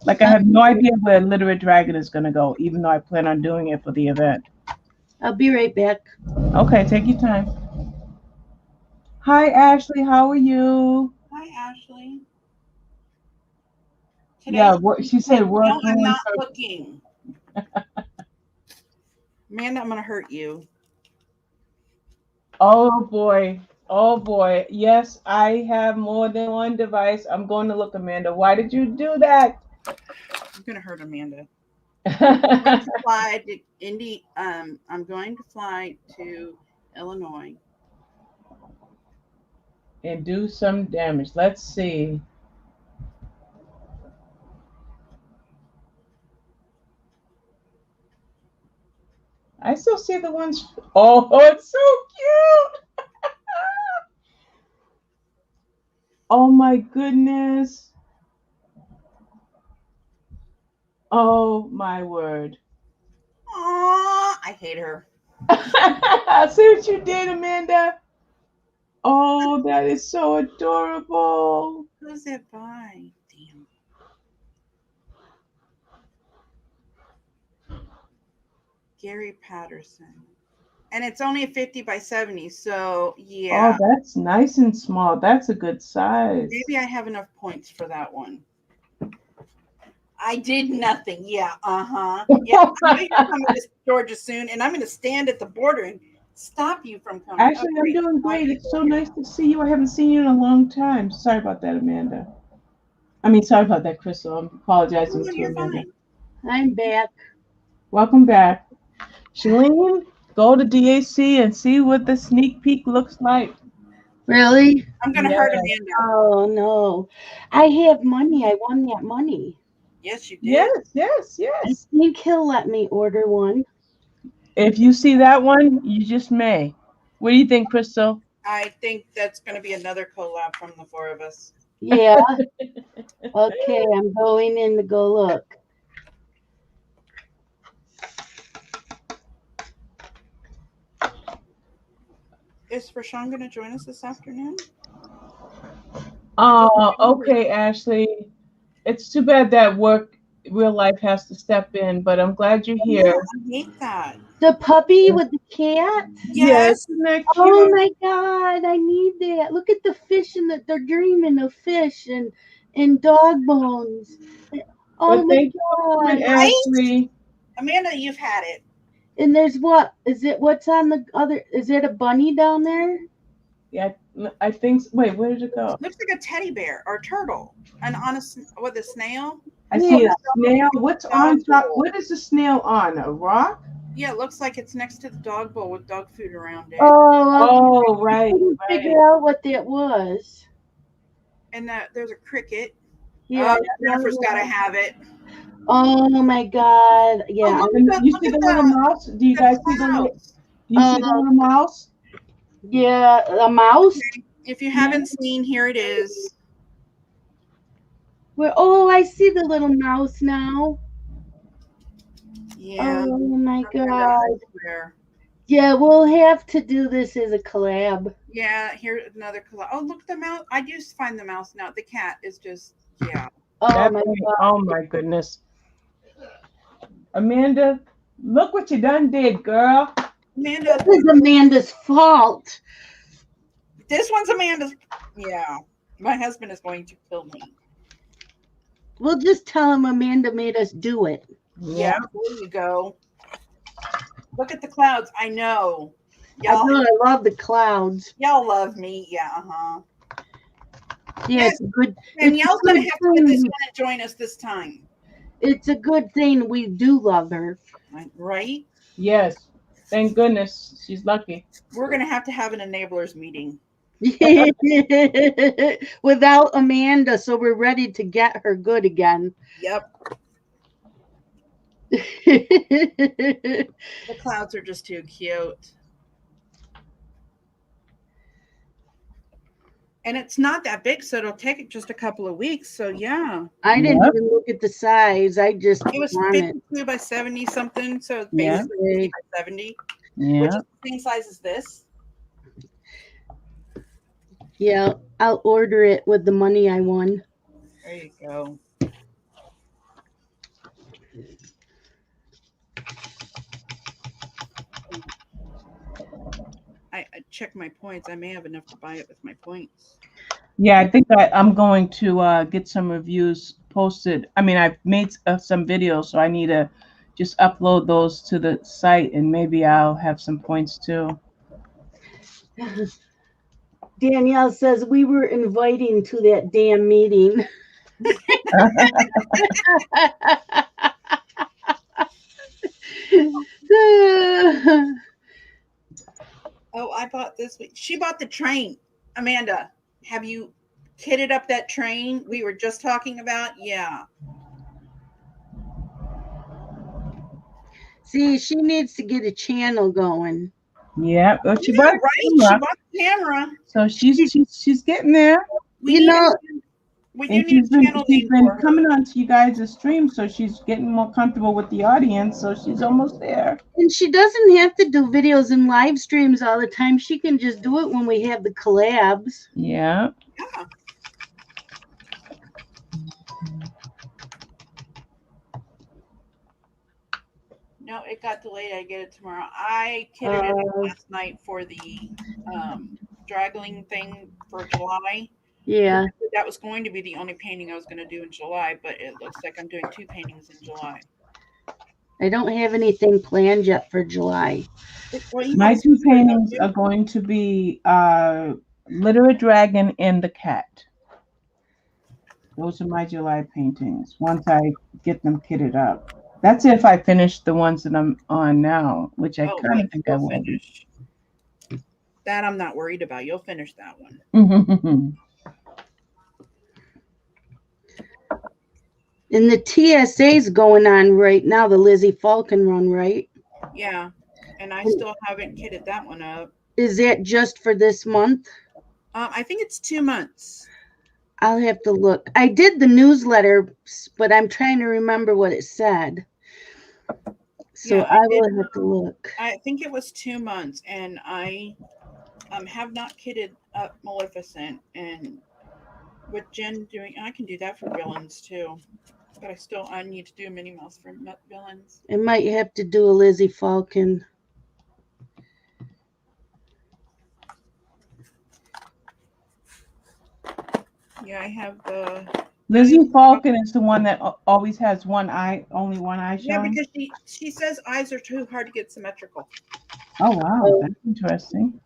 Like I have no idea where Literate Dragon is going to go, even though I plan on doing it for the event. I'll be right back. Okay, take your time. Hi Ashley, how are you? Hi, Ashley. Yeah, she said No, working. I'm not looking. Amanda, I'm gonna hurt you. Oh boy. Oh boy. Yes, I have more than one device. I'm going to look, Amanda. Why did you do that? I'm gonna hurt Amanda. I'm going to fly to Indy. I'm going to fly to Illinois. And do some damage. Let's see. I still see the ones. Oh, it's so cute. Oh my goodness. Oh my word. Aww, I hate her. See what you did, Amanda? Oh, that is so adorable. Who's it by? Damn. Gary Patterson. And it's only a 50 by 70, so yeah. Oh, that's nice and small. That's a good size. Maybe I have enough points for that one. I did nothing. Yeah, Yeah, I know you're coming to Georgia soon, and I'm going to stand at the border and stop you from coming. Actually, I'm doing great. It's so nice to see you. I haven't seen you in a long time. Sorry about that, Amanda. I mean, sorry about that, Chrystal. I'm apologizing to You're Amanda. fine. I'm back. Welcome back. Shelleen, go to DAC and see what the sneak peek looks like. Really? I'm going to hurt Amanda. Oh no. I have money. I won that money. Yes, you did. Yes. I think he'll let me order one. If you see that one, you just may. What do you think, Chrystal? I think that's going to be another collab from the four of us. Yeah. Okay, I'm going in to go look. Is Frishawn going to join us this afternoon? Okay, Ashley. It's too bad that real life has to step in, but I'm glad you're here. I hate that. The puppy with the cat? Yes. Isn't that cute? Oh my god, I need that. Look at the fish and they're dreaming of fish and dog bones. Oh But my thank you for god. coming, Ashley. Amanda, you've had it. And there's what's on the other, is it a bunny down there? Yeah, I think. Wait, where did it go? Looks like a teddy bear or turtle. And on a snail. I see a snail. What's on top? What is the snail on? A rock? Yeah, it looks like it's next to the dog bowl with dog food around it. Oh, right. I couldn't figure out what that was. And there's a cricket. Yeah. Jennifer's got to have it. Oh my god. Yeah. You see the little mouse? Do you guys see the little mouse? Yeah, a mouse. If you haven't seen, here it is. Oh, I see the little mouse now. Yeah. Oh my god. Yeah, we'll have to do this as a collab. Yeah, here's another collab. Oh, look, the mouse. I do find the mouse now. The cat is just, yeah. Oh my God. Oh my goodness. Amanda, look what you done did, girl. Amanda, This is Amanda's fault. this one's Amanda's. Yeah, my husband is going to kill me. We'll just tell him Amanda made us do it. Yeah, there you go. Look at the clouds. I know. I Y'all, know, I love the clouds. y'all love me. Yeah, Yeah, it's good. And It's y'all's a gonna good have to get this thing. one and join us this time, It's a good thing we do love her. right? Yes. Thank goodness. She's lucky. We're gonna have to have an enablers meeting. Without Amanda, so we're ready to get her good again. Yep, The the clouds are just too cute. And it's not that big, so it'll take it just a couple of weeks. So yeah, I didn't Yep. even look at the size. I just it was want it. 52 by 70 something. So it's Yeah. basically 50 by 70, which Yeah. is the same size as this. Yeah, I'll order it with the money I won. There you go. I check my points. I may have enough to buy it with my points. Yeah, I think I'm going to get some reviews posted. I mean, I've made some videos, so I need to just upload those to the site, and maybe I'll have some points too. Danielle says we were inviting to that damn meeting. Oh, I bought this week. She bought the train. Amanda, have you kitted up that train we were just talking about? Yeah. See, she needs to get a channel going. Yeah, well, she Yeah, bought right. a She camera, bought the camera. so she's getting there. We You need know, we do And need a channel she's name been for her. coming on to you guys' stream, so she's getting more comfortable with the audience. So she's almost there. and she doesn't have to do videos and live streams all the time. She can just do it when we have the collabs. Yeah. Yeah. No, it got delayed. I get it tomorrow. I kitted it up last night for the draggling thing for July. Yeah. That was going to be the only painting I was going to do in July, but it looks like I'm doing 2 paintings in July. I don't have anything planned yet for July. Well, you My guys two can put it up paintings too. are going to be Literate Dragon and the Cat. Those are my July paintings. Once I get them kitted up. That's if I finish the ones that I'm on now, which I kind of think I you'll will. finish. That I'm not worried about. You'll finish that one. And the TSA's going on right now, the Lizzie Falcon run, right? Yeah. And I still haven't kitted that one up. Is that just for this month? I think it's 2 months. I'll have to look. I did the newsletter, but I'm trying to remember what it said. So Yeah, I will have to look. I think it was 2 months, and I have not kitted up Maleficent, and with Jen doing, I can do that for villains too, but I need to do Minnie Mouse for villains. I might have to do a Lizzie Falcon. Yeah, I have the Lizzie Falcon is the one that always has one eye, only one eye yeah, showing. because she says eyes are too hard to get symmetrical. Oh wow, that's interesting.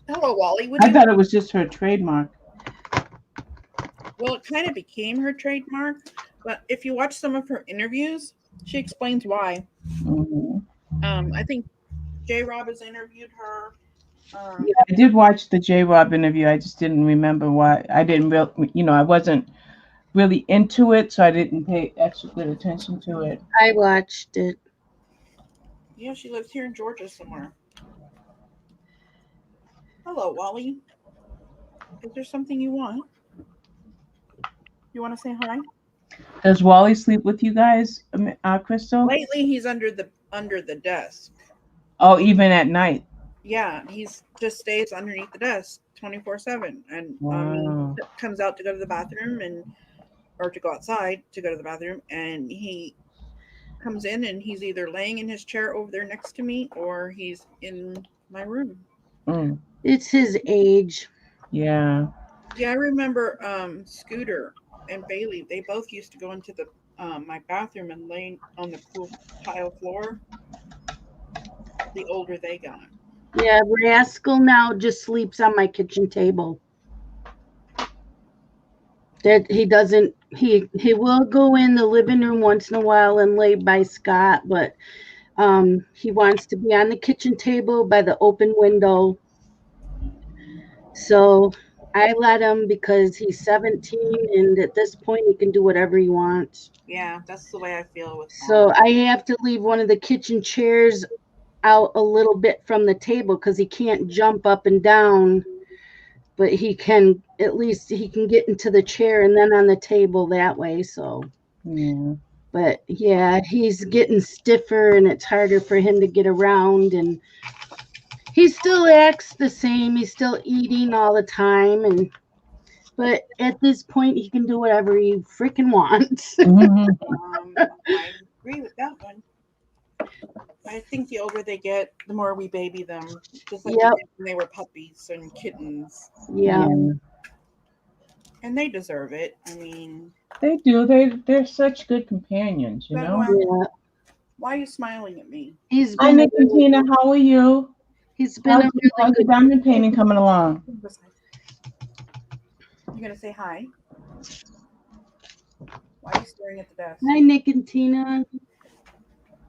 Hello, Wally. I thought it was just her trademark. Well, it kind of became her trademark, but if you watch some of her interviews, she explains why. I think J. Rob has interviewed her. Yeah, I did watch the J. Rob interview. I just didn't remember why. I didn't I wasn't really into it, so I didn't pay extra good attention to it. I watched it. Yeah, she lives here in Georgia somewhere. Hello, Wally. Is there something you want? You want to say hi? Does Wally sleep with you guys, Chrystal? Lately, he's under the desk. Oh, even at night. Yeah, he's just stays underneath the desk 24/7, and Wow. comes out to go to the bathroom or to go outside to go to the bathroom, and he comes in and he's either laying in his chair over there next to me or he's in my room. Mm. It's his age. Yeah. Yeah, I remember Scooter and Bailey. They both used to go into the my bathroom and lay on the cool tile floor. The older they got. Yeah, Rascal now just sleeps on my kitchen table. That he doesn't he will go in the living room once in a while and lay by Scott, but he wants to be on the kitchen table by the open window. So I let him because he's 17 and at this point he can do whatever he wants. Yeah, that's the way I feel with So Vaughn. I have to leave one of the kitchen chairs out a little bit from the table because he can't jump up and down, but he can at least he can get into the chair and then on the table that way. So, Yeah. but yeah, he's getting stiffer and it's harder for him to get around and he still acts the same. He's still eating all the time and but at this point he can do whatever he freaking wants. Mhm. I agree with that one. I think the older they get, the more we baby them, just like we Yep. did when they were puppies and kittens. Yeah. Yeah. And they deserve it. I mean, They do. They're such good companions, you know. Yeah. why are you smiling at me? He's Hi, been Nick and Tina. How are you? he's been a really How's the good diamond painting coming along? You gonna say hi? Why are you staring at the desk? Hi Nick and Tina.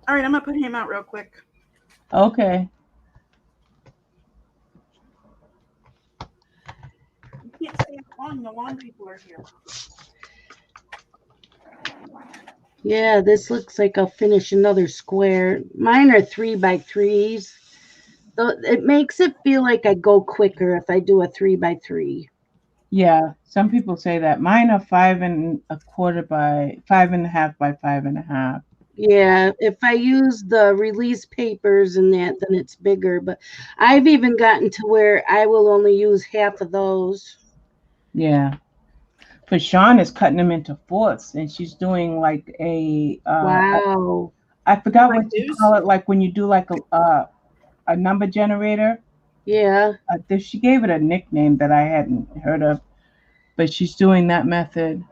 All right, I'm gonna put him out real quick. Okay. You can't stay out long. The lawn people are here. Yeah, this looks like I'll finish another square. Mine are 3x3s. So it makes it feel like I go quicker if I do a 3x3. Yeah. Some people say that. Mine are 5.25 by 5.5 by 5.5. Yeah, if I use the release papers and that, then it's bigger. But I've even gotten to where I will only use half of those. Yeah. Frishawn is cutting them into fourths, and she's doing like Wow. I forgot Like what you those? call it, like when you do like a number generator. Yeah. She gave it a nickname that I hadn't heard of, but she's doing that method,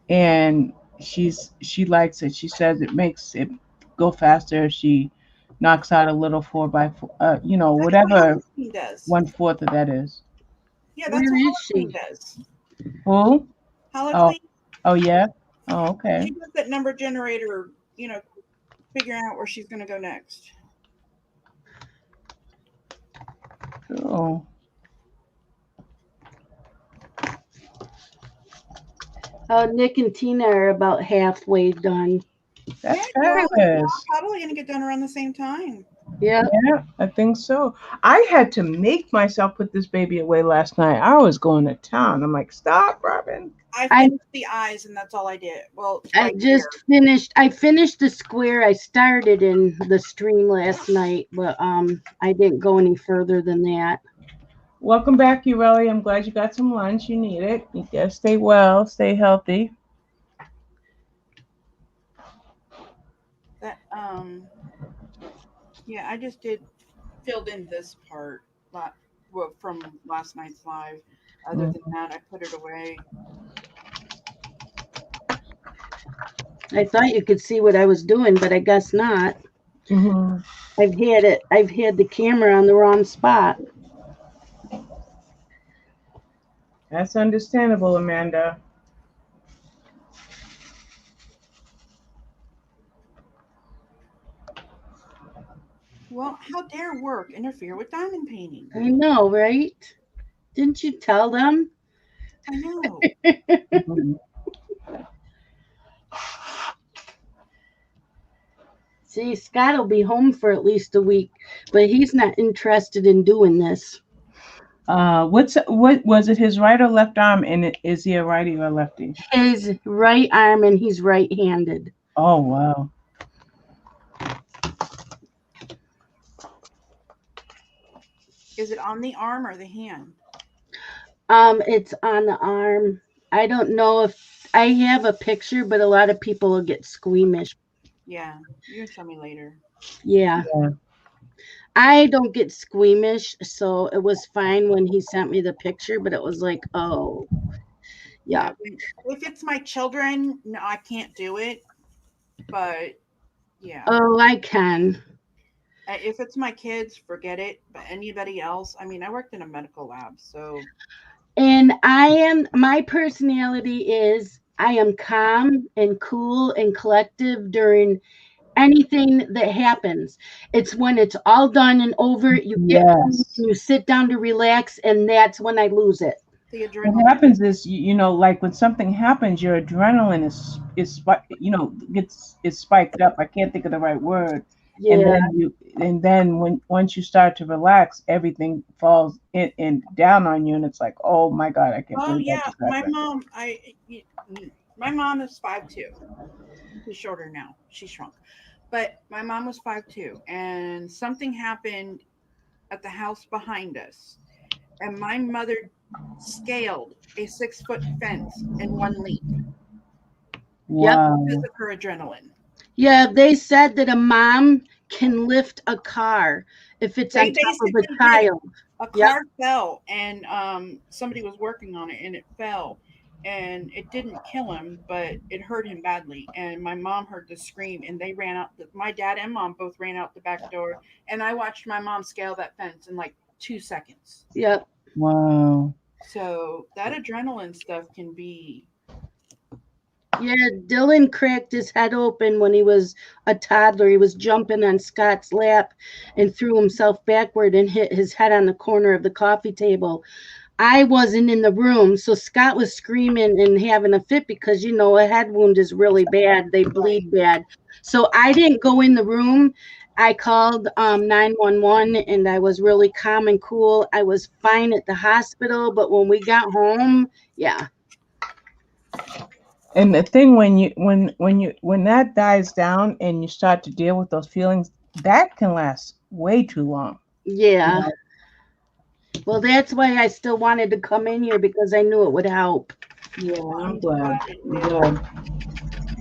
and she likes it. She says it makes it go faster if she knocks out a little 4x4, That's what whatever Holocene does. 1/4 of that is. Yeah, Where that's what is Holocene she? does. Who? Oh, Holocene, oh yeah. Oh, okay. she does that number generator, figuring out where she's gonna go next. Cool. Nick and Tina are about halfway done. That's Yeah, you're all fabulous. probably gonna get done around the same time. Yeah. Yeah, I think so. I had to make myself put this baby away last night. I was going to town. I'm like, stop, Robin. I I- finished the eyes, and that's all I did. Well, I just finished the square I started in the stream last night, but I didn't go any further than that. Welcome back, Ureli. I'm glad you got some lunch. You need it. You gotta stay well, stay healthy. that. Yeah, I just filled in this part, from last night's live. Other than that, I put it away. I thought you could see what I was doing, but I guess not. Mm-hmm. I've had the camera on the wrong spot. That's understandable, Amanda. Well, how dare work interfere with diamond painting? I know, right? Didn't you tell them? I know. Mhm. See, Scott will be home for at least a week, but he's not interested in doing this. What was it? His right or left arm? And is he a righty or a lefty? His right arm and he's right-handed. Oh wow. Is it on the arm or the hand? It's on the arm. I don't know if I have a picture, but a lot of people will get squeamish. Yeah, you can show me later. Yeah. Yeah. I don't get squeamish, so it was fine when he sent me the picture, but it was like, oh, Yeah, yeah. if it's my children, no, I can't do it. But yeah, Oh, I can. if it's my kids, forget it. But anybody else, I mean, I worked in a medical lab, so And my personality is I am calm and cool and collective during anything that happens. It's when it's all done and over, you get home Yes. and you sit down to relax, and that's when I lose it. the What adrenaline. happens is, like when something happens, your adrenaline is spiked up. I can't think of the right word. And Yeah, then when once you start to relax, everything falls in down on you, and it's like, oh my God, I can't Oh believe that yeah, just my happened. mom. My mom is 5'2". She's shorter now. She shrunk, but my mom was 5'2", and something happened at the house behind us, and my mother scaled a 6-foot fence in one leap yep. because Wow. of her adrenaline. Yeah, they said that a mom can lift a car if it's They on top of a basically did it. child. A Yep. car fell, and somebody was working on it, and it fell, and it didn't kill him, but it hurt him badly. And my mom heard the scream, and they ran out. My dad and mom both ran out the back door, and I watched my mom scale that fence in like 2 seconds. Yep. Wow. So that adrenaline stuff can be. Yeah, Dylan cracked his head open when he was a toddler. He was jumping on Scott's lap and threw himself backward and hit his head on the corner of the coffee table. I wasn't in the room, so Scott was screaming and having a fit because a head wound is really bad. They Right. bleed bad. So I didn't go in the room. I called 911 and I was really calm and cool. I was fine at the hospital, but when we got home, yeah. And the thing when that dies down and you start to deal with those feelings, that can last way too long. You Yeah. know? Well, that's why I still wanted to come in here because I knew it would help. Yeah, Well, I'm I'm glad. glad it I'm did. glad.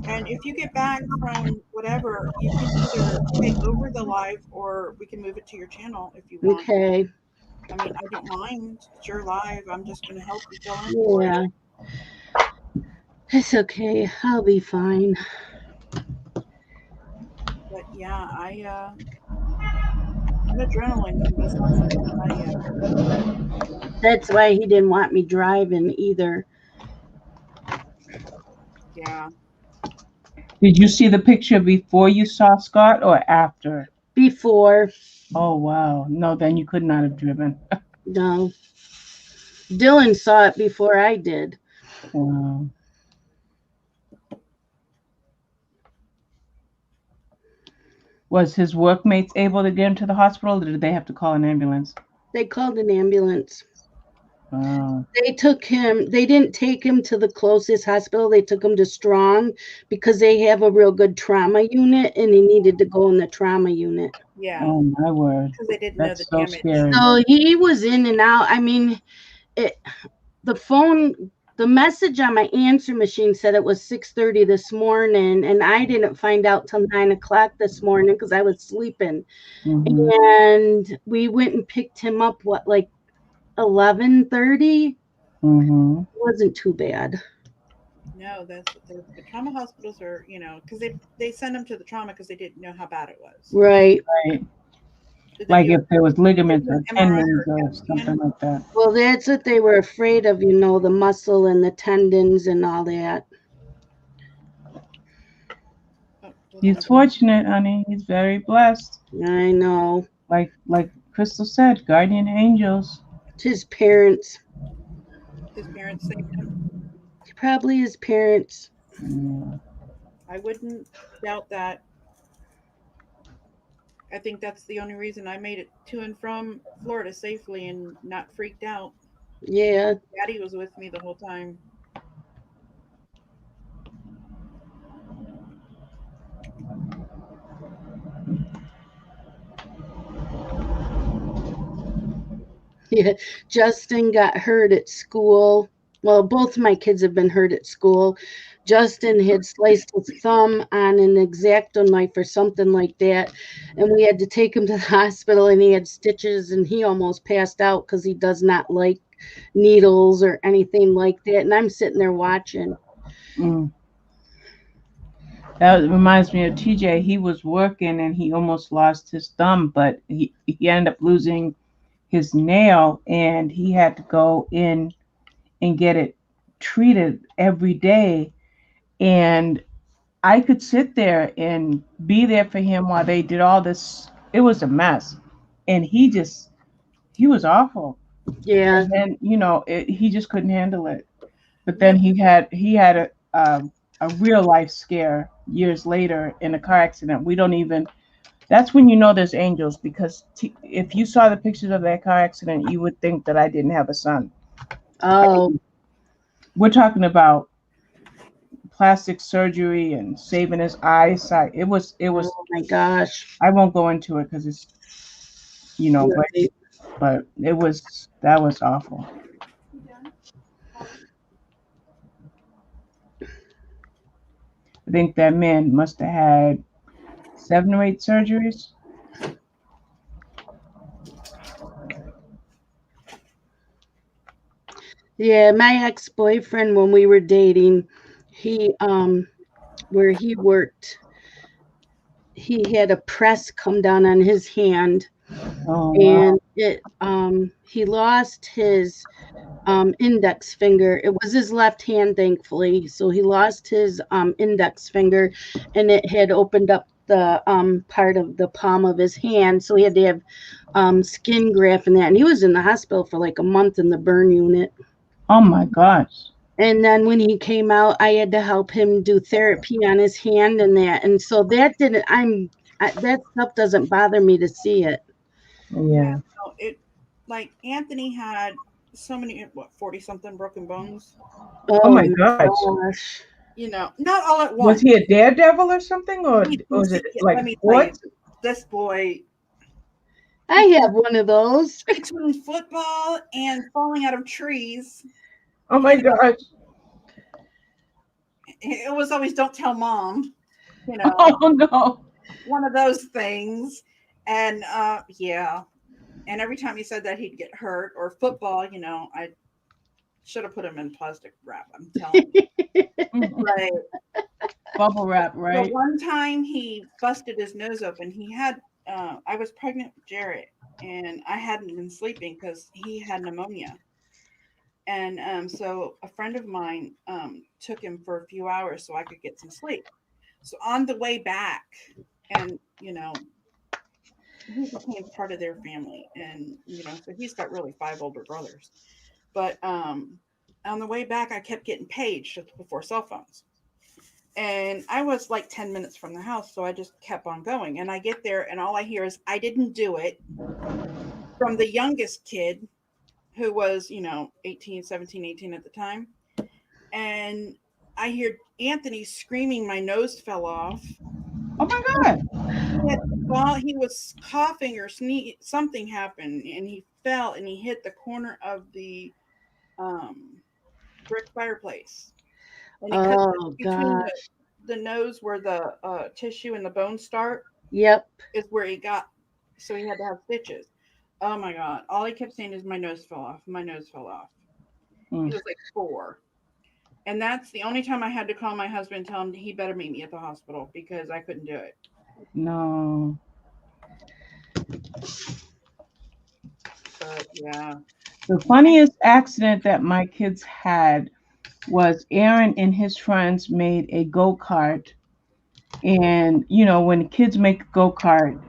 And if you get back from whatever, you can either take over the live or we can move it to your channel if you want. Okay. I mean, I don't mind. It's your live. I'm just going to help you fill in for Yeah. it. It's okay. I'll be fine. But yeah, that adrenaline can be something. I tell you. That's why he didn't want me driving either. Yeah. Did you see the picture before you saw Scott or after? Before, Oh wow. No, then you could not have driven. no. Dylan saw it before I did. Wow. Was his workmates able to get him to the hospital, or did they have to call an ambulance? They called an ambulance. Wow. They didn't take him to the closest hospital. They took him to Strong because they have a real good trauma unit and he needed to go in the trauma unit. Yeah. Oh my word. Because they didn't know the That's so damage. scary. So he was in and out. I mean, it, the message on my answer machine said it was 6:30 this morning, and I didn't find out till 9 o'clock this morning because I was sleeping. Hmm. And we went and picked him up, like 11:30? Hmm. It wasn't too bad. No, that's the trauma hospitals are, because they send them to the trauma because they didn't know how bad it was. Right. Right. Did they Like do if there was ligaments an or MRI or tendons a or CAT something scan? like that. Well, that's what they were afraid of, the muscle and the tendons and all that. Oh, hold on. He's fortunate, honey. He's very blessed. I know. Like Chrystal said, guardian angels. It's his parents. His parents saved him. Probably his parents. Yeah. I wouldn't doubt that. I think that's the only reason I made it to and from Florida safely and not freaked out. Yeah. Daddy was with me the whole time. Yeah, Justin got hurt at school. Well, both my kids have been hurt at school. Justin had sliced his thumb on an X-Acto knife or something like that, and we had to take him to the hospital, and he had stitches, and he almost passed out because he does not like needles or anything like that. And I'm sitting there watching. Mm. That reminds me of TJ. He was working and he almost lost his thumb, but he ended up losing his nail and he had to go in and get it treated every day. And I could sit there and be there for him while they did all this. It was a mess. And he was awful. Yeah, And then, he just couldn't handle it. But then Yep. he had a real life scare years later in a car accident. We don't even. That's when you know there's angels because if you saw the pictures of that car accident, you would think that I didn't have a son. oh, We're talking about plastic surgery and saving his eyesight. It was. oh my gosh. I won't go into it because it's but Right. that was awful. I think that man must have had 7 or 8 surgeries. Yeah, my ex-boyfriend when we were dating, he where he worked, he had a press come down on his hand, Oh wow. and it he lost his index finger. It was his left hand, thankfully. So he lost his index finger, and it had opened up the part of the palm of his hand. So he had to have skin graft and that. And he was in the hospital for like a month in the burn unit. Oh my gosh. And then when he came out, I had to help him do therapy on his hand and that. And so that didn't. That stuff doesn't bother me to see it. Yeah. Yeah. So it, like Anthony had so many, what, 40 something broken bones? Oh Oh my my gosh. gosh. Not all at Was once. he a daredevil or something, or He- was it Let like me tell you, sports? this boy, I have one of those. between football and falling out of trees, Oh my gosh. it was always don't tell mom, you know, Oh no. one of those things. And yeah. And every time he said that he'd get hurt or football, I should have put him in plastic wrap. I'm telling you. Right. Bubble wrap, The right? one time he busted his nose open, I was pregnant with Jarrett and I hadn't been sleeping because he had pneumonia. And so a friend of mine took him for a few hours so I could get some sleep. So on the way back, and he became part of their family, and so he's got really 5 older brothers. But on the way back, I kept getting paged just before cell phones, and I was like 10 minutes from the house, so I just kept on going. And I get there, and all I hear is "I didn't do it" from the youngest kid, who was 18, 17, 18 at the time, and I hear Anthony screaming, "My nose fell off." Oh my god. While he was coughing or something happened, and he fell and he hit the corner of the um, brick fireplace, and he cut Oh between gosh. the nose where the tissue and the bones start Yep. is where he got, so he had to have stitches. Oh my god! All he kept saying is, "My nose fell off. My nose fell off." He Mm. was like 4. And that's the only time I had to call my husband and tell him he better meet me at the hospital because I couldn't do it. No. But yeah. The funniest accident that my kids had was Aaron and his friends made a go-kart. And when kids make a go-kart,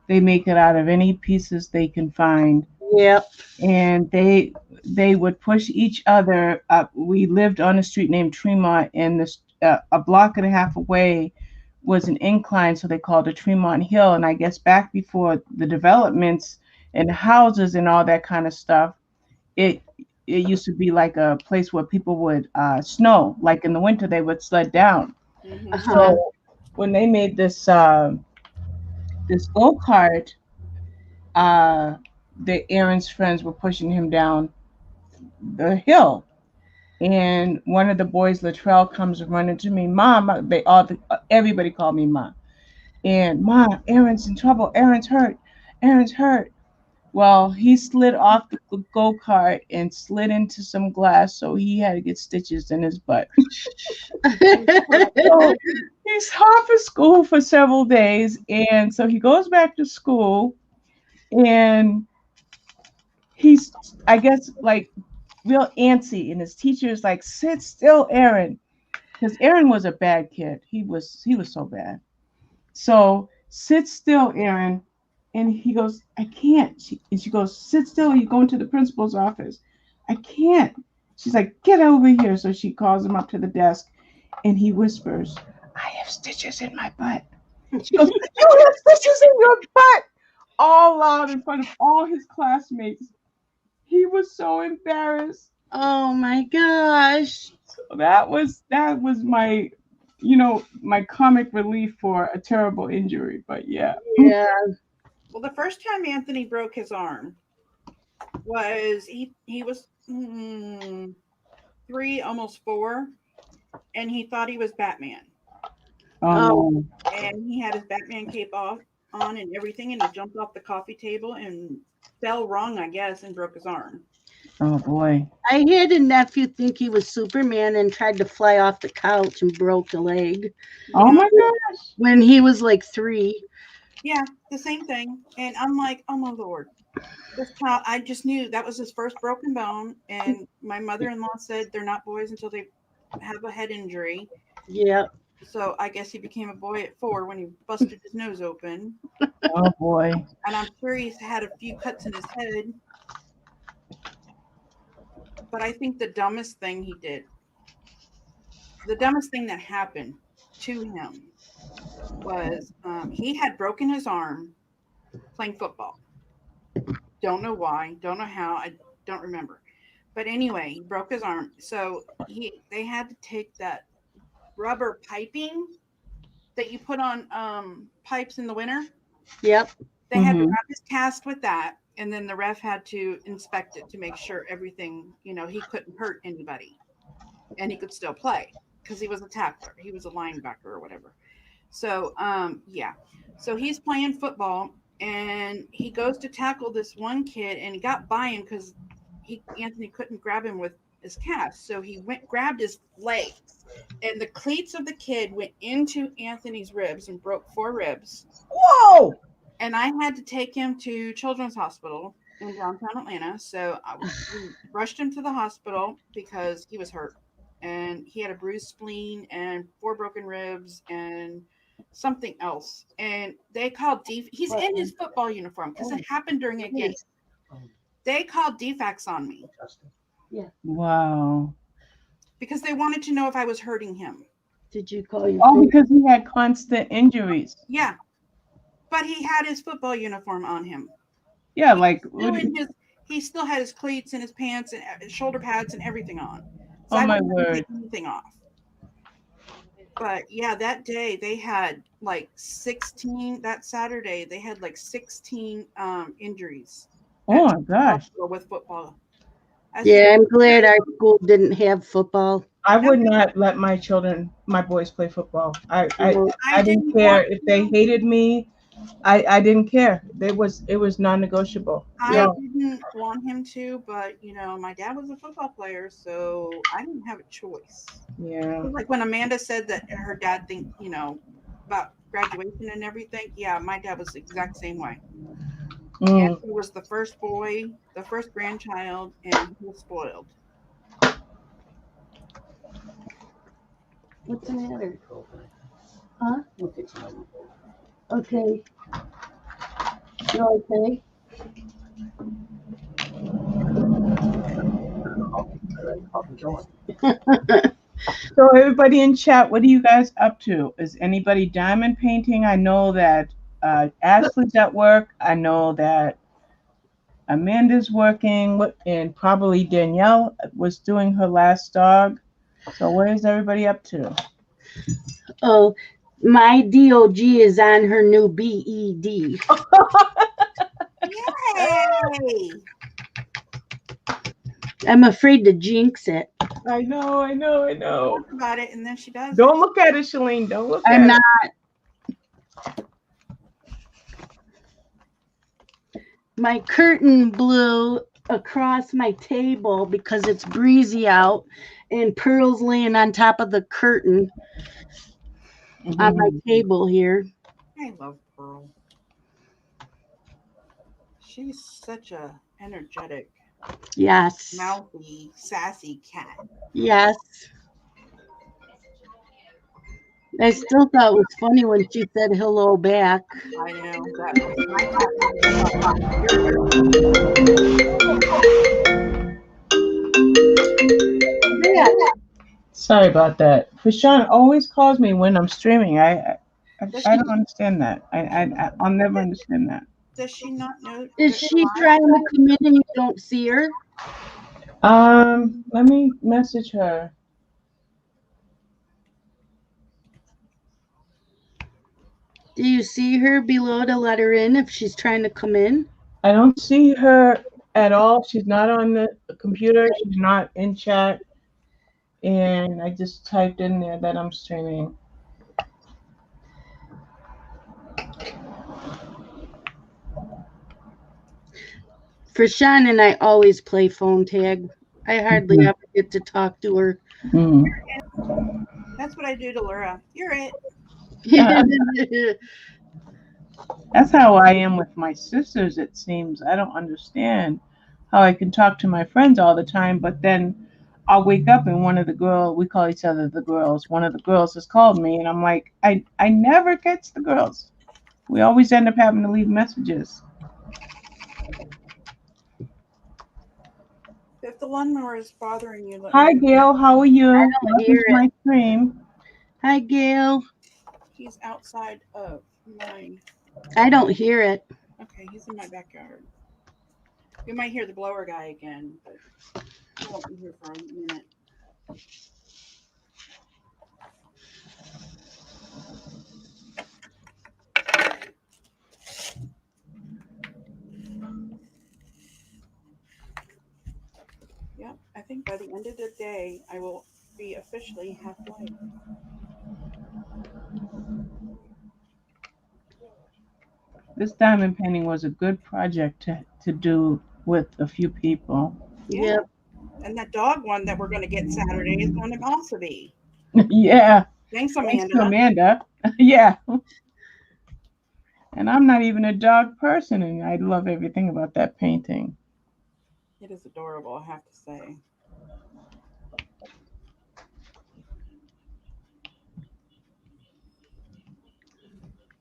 they make it out of any pieces they can find. Yep. And they would push each other up. We lived on a street named Tremont, and this a block and a half away was an incline, so they called it Tremont Hill. And I guess back before the developments and houses and all that kind of stuff, it it used to be like a place where people would snow. Like in the winter, they would sled down. Mm-hmm. Uh-huh. So when they made this go kart, uh, Aaron's friends were pushing him down the hill. And one of the boys, Latrell, comes running to me, Mom. Everybody called me Mom. And Mom, Aaron's in trouble. Aaron's hurt. Aaron's hurt. Well, he slid off the go kart and slid into some glass, so he had to get stitches in his butt. So he's off of school for several days, and so he goes back to school, and he's, I guess, like real antsy, and his teacher is like, "Sit still, Aaron," because Aaron was a bad kid. He was so bad. So sit still, Aaron. And he goes, I can't. She goes, sit still. You're going to the principal's office. I can't. She's like, get over here. So she calls him up to the desk, and he whispers, I have stitches in my butt. She goes, you have stitches in your butt, all loud in front of all his classmates. He was so embarrassed. Oh my gosh. So that was my, my comic relief for a terrible injury. But yeah. Yeah. Well, the first time Anthony broke his arm was he was 3, almost 4, and he thought he was Batman. Oh. And he had his Batman cape on and everything, and he jumped off the coffee table and fell wrong, I guess, and broke his arm. Oh boy. I had a nephew think he was Superman and tried to fly off the couch and broke a leg Oh my gosh. when he was like 3. Yeah, the same thing. And I'm like, oh my Lord. This child, I just knew that was his first broken bone. And my mother-in-law said they're not boys until they have a head injury. Yeah. So I guess he became a boy at 4 when he busted his nose open. Oh boy. And I'm sure he's had a few cuts in his head. But I think the dumbest thing he did, the dumbest thing that happened to him was he had broken his arm playing football. Don't know why, don't know how, I don't remember. But anyway, he broke his arm. So they had to take that rubber piping that you put on pipes in the winter. Yep. They had to wrap his cast with that. And then the ref had to inspect it to make sure everything, he couldn't hurt anybody. And he could still play because he was a tackler. He was a linebacker or whatever. So, yeah. So he's playing football, and he goes to tackle this one kid, and he got by him because Anthony couldn't grab him with his cast. So he grabbed his legs, and the cleats of the kid went into Anthony's ribs and broke 4 ribs. Whoa! And I had to take him to Children's Hospital in downtown Atlanta. So we rushed him to the hospital because he was hurt. And he had a bruised spleen and 4 broken ribs and something else. And they called he's in his football uniform because it happened during a game. They called defects on me. Yeah. Wow. Because they wanted to know if I was hurting him. Did you call your Oh, because he had constant injuries. Yeah. But he had his football uniform on him. Yeah, like he still had his cleats and his pants and his shoulder pads and everything on. So oh I my didn't word. take anything off. But yeah, that day they had like 16. That Saturday they had like 16 injuries. Oh my gosh. With football. Yeah, I'm glad our school didn't have football. I would not let my boys play football. I didn't care if they hated me. I didn't care. It was non-negotiable. I didn't want him to, but my dad was a football player, so I didn't have a choice. Yeah. Like when Amanda said that her dad think, about graduation and everything. Yeah, my dad was the exact same way. And he was the first boy, the first grandchild, and he was spoiled. What's the matter? Huh? Okay. You okay? So everybody in chat, what are you guys up to? Is anybody diamond painting? I know that Ashley's at work. I know that Amanda's working, and probably Danielle was doing her last dog. So what is everybody up to? Oh, my DOG is on her new BED. Yay! I'm afraid to jinx it. I know. Talk about it, and then she does. Don't look at it, Shelleen. Don't look at I'm it. not. My curtain blew across my table because it's breezy out, and Pearl's laying on top of the curtain on my table here. I love Pearl. She's such a energetic, Yes. mouthy, sassy cat. Yes. I still thought it was funny when she said hello back. I know that was my cat. Yeah. Sorry about that. Frishawn always calls me when I'm streaming. I don't understand that. I'll never understand that. Does she not know? Is she trying to come in and you don't see her? Let me message her. Do you see her below to let her in if she's trying to come in? I don't see her at all. She's not on the computer. She's not in chat. And I just typed in there that I'm streaming. Frishawn and I always play phone tag. I hardly ever get to talk to her. That's what I do to Laura. You're it. That's how I am with my sisters, it seems. I don't understand how I can talk to my friends all the time, but then I'll wake up and one of the girls, we call each other the girls, one of the girls has called me and I'm like, I never catch the girls. We always end up having to leave messages. If the lawnmower is bothering you, let Hi, me know. Gail. How are you? I don't Welcome hear to my stream. Hi, Gail. He's outside of mine. I don't hear it. Okay, he's in my backyard. You might hear the blower guy again, but he won't be here for a minute. Yep, I think by the end of the day, I will be officially halfway. This diamond painting was a good project to do with a few people. Yeah. Yep. And that dog one that we're going to get Saturday is going to also be. Yeah. Thanks, Thanks Amanda. to Amanda. Yeah. And I'm not even a dog person, and I love everything about that painting. It is adorable, I have to say.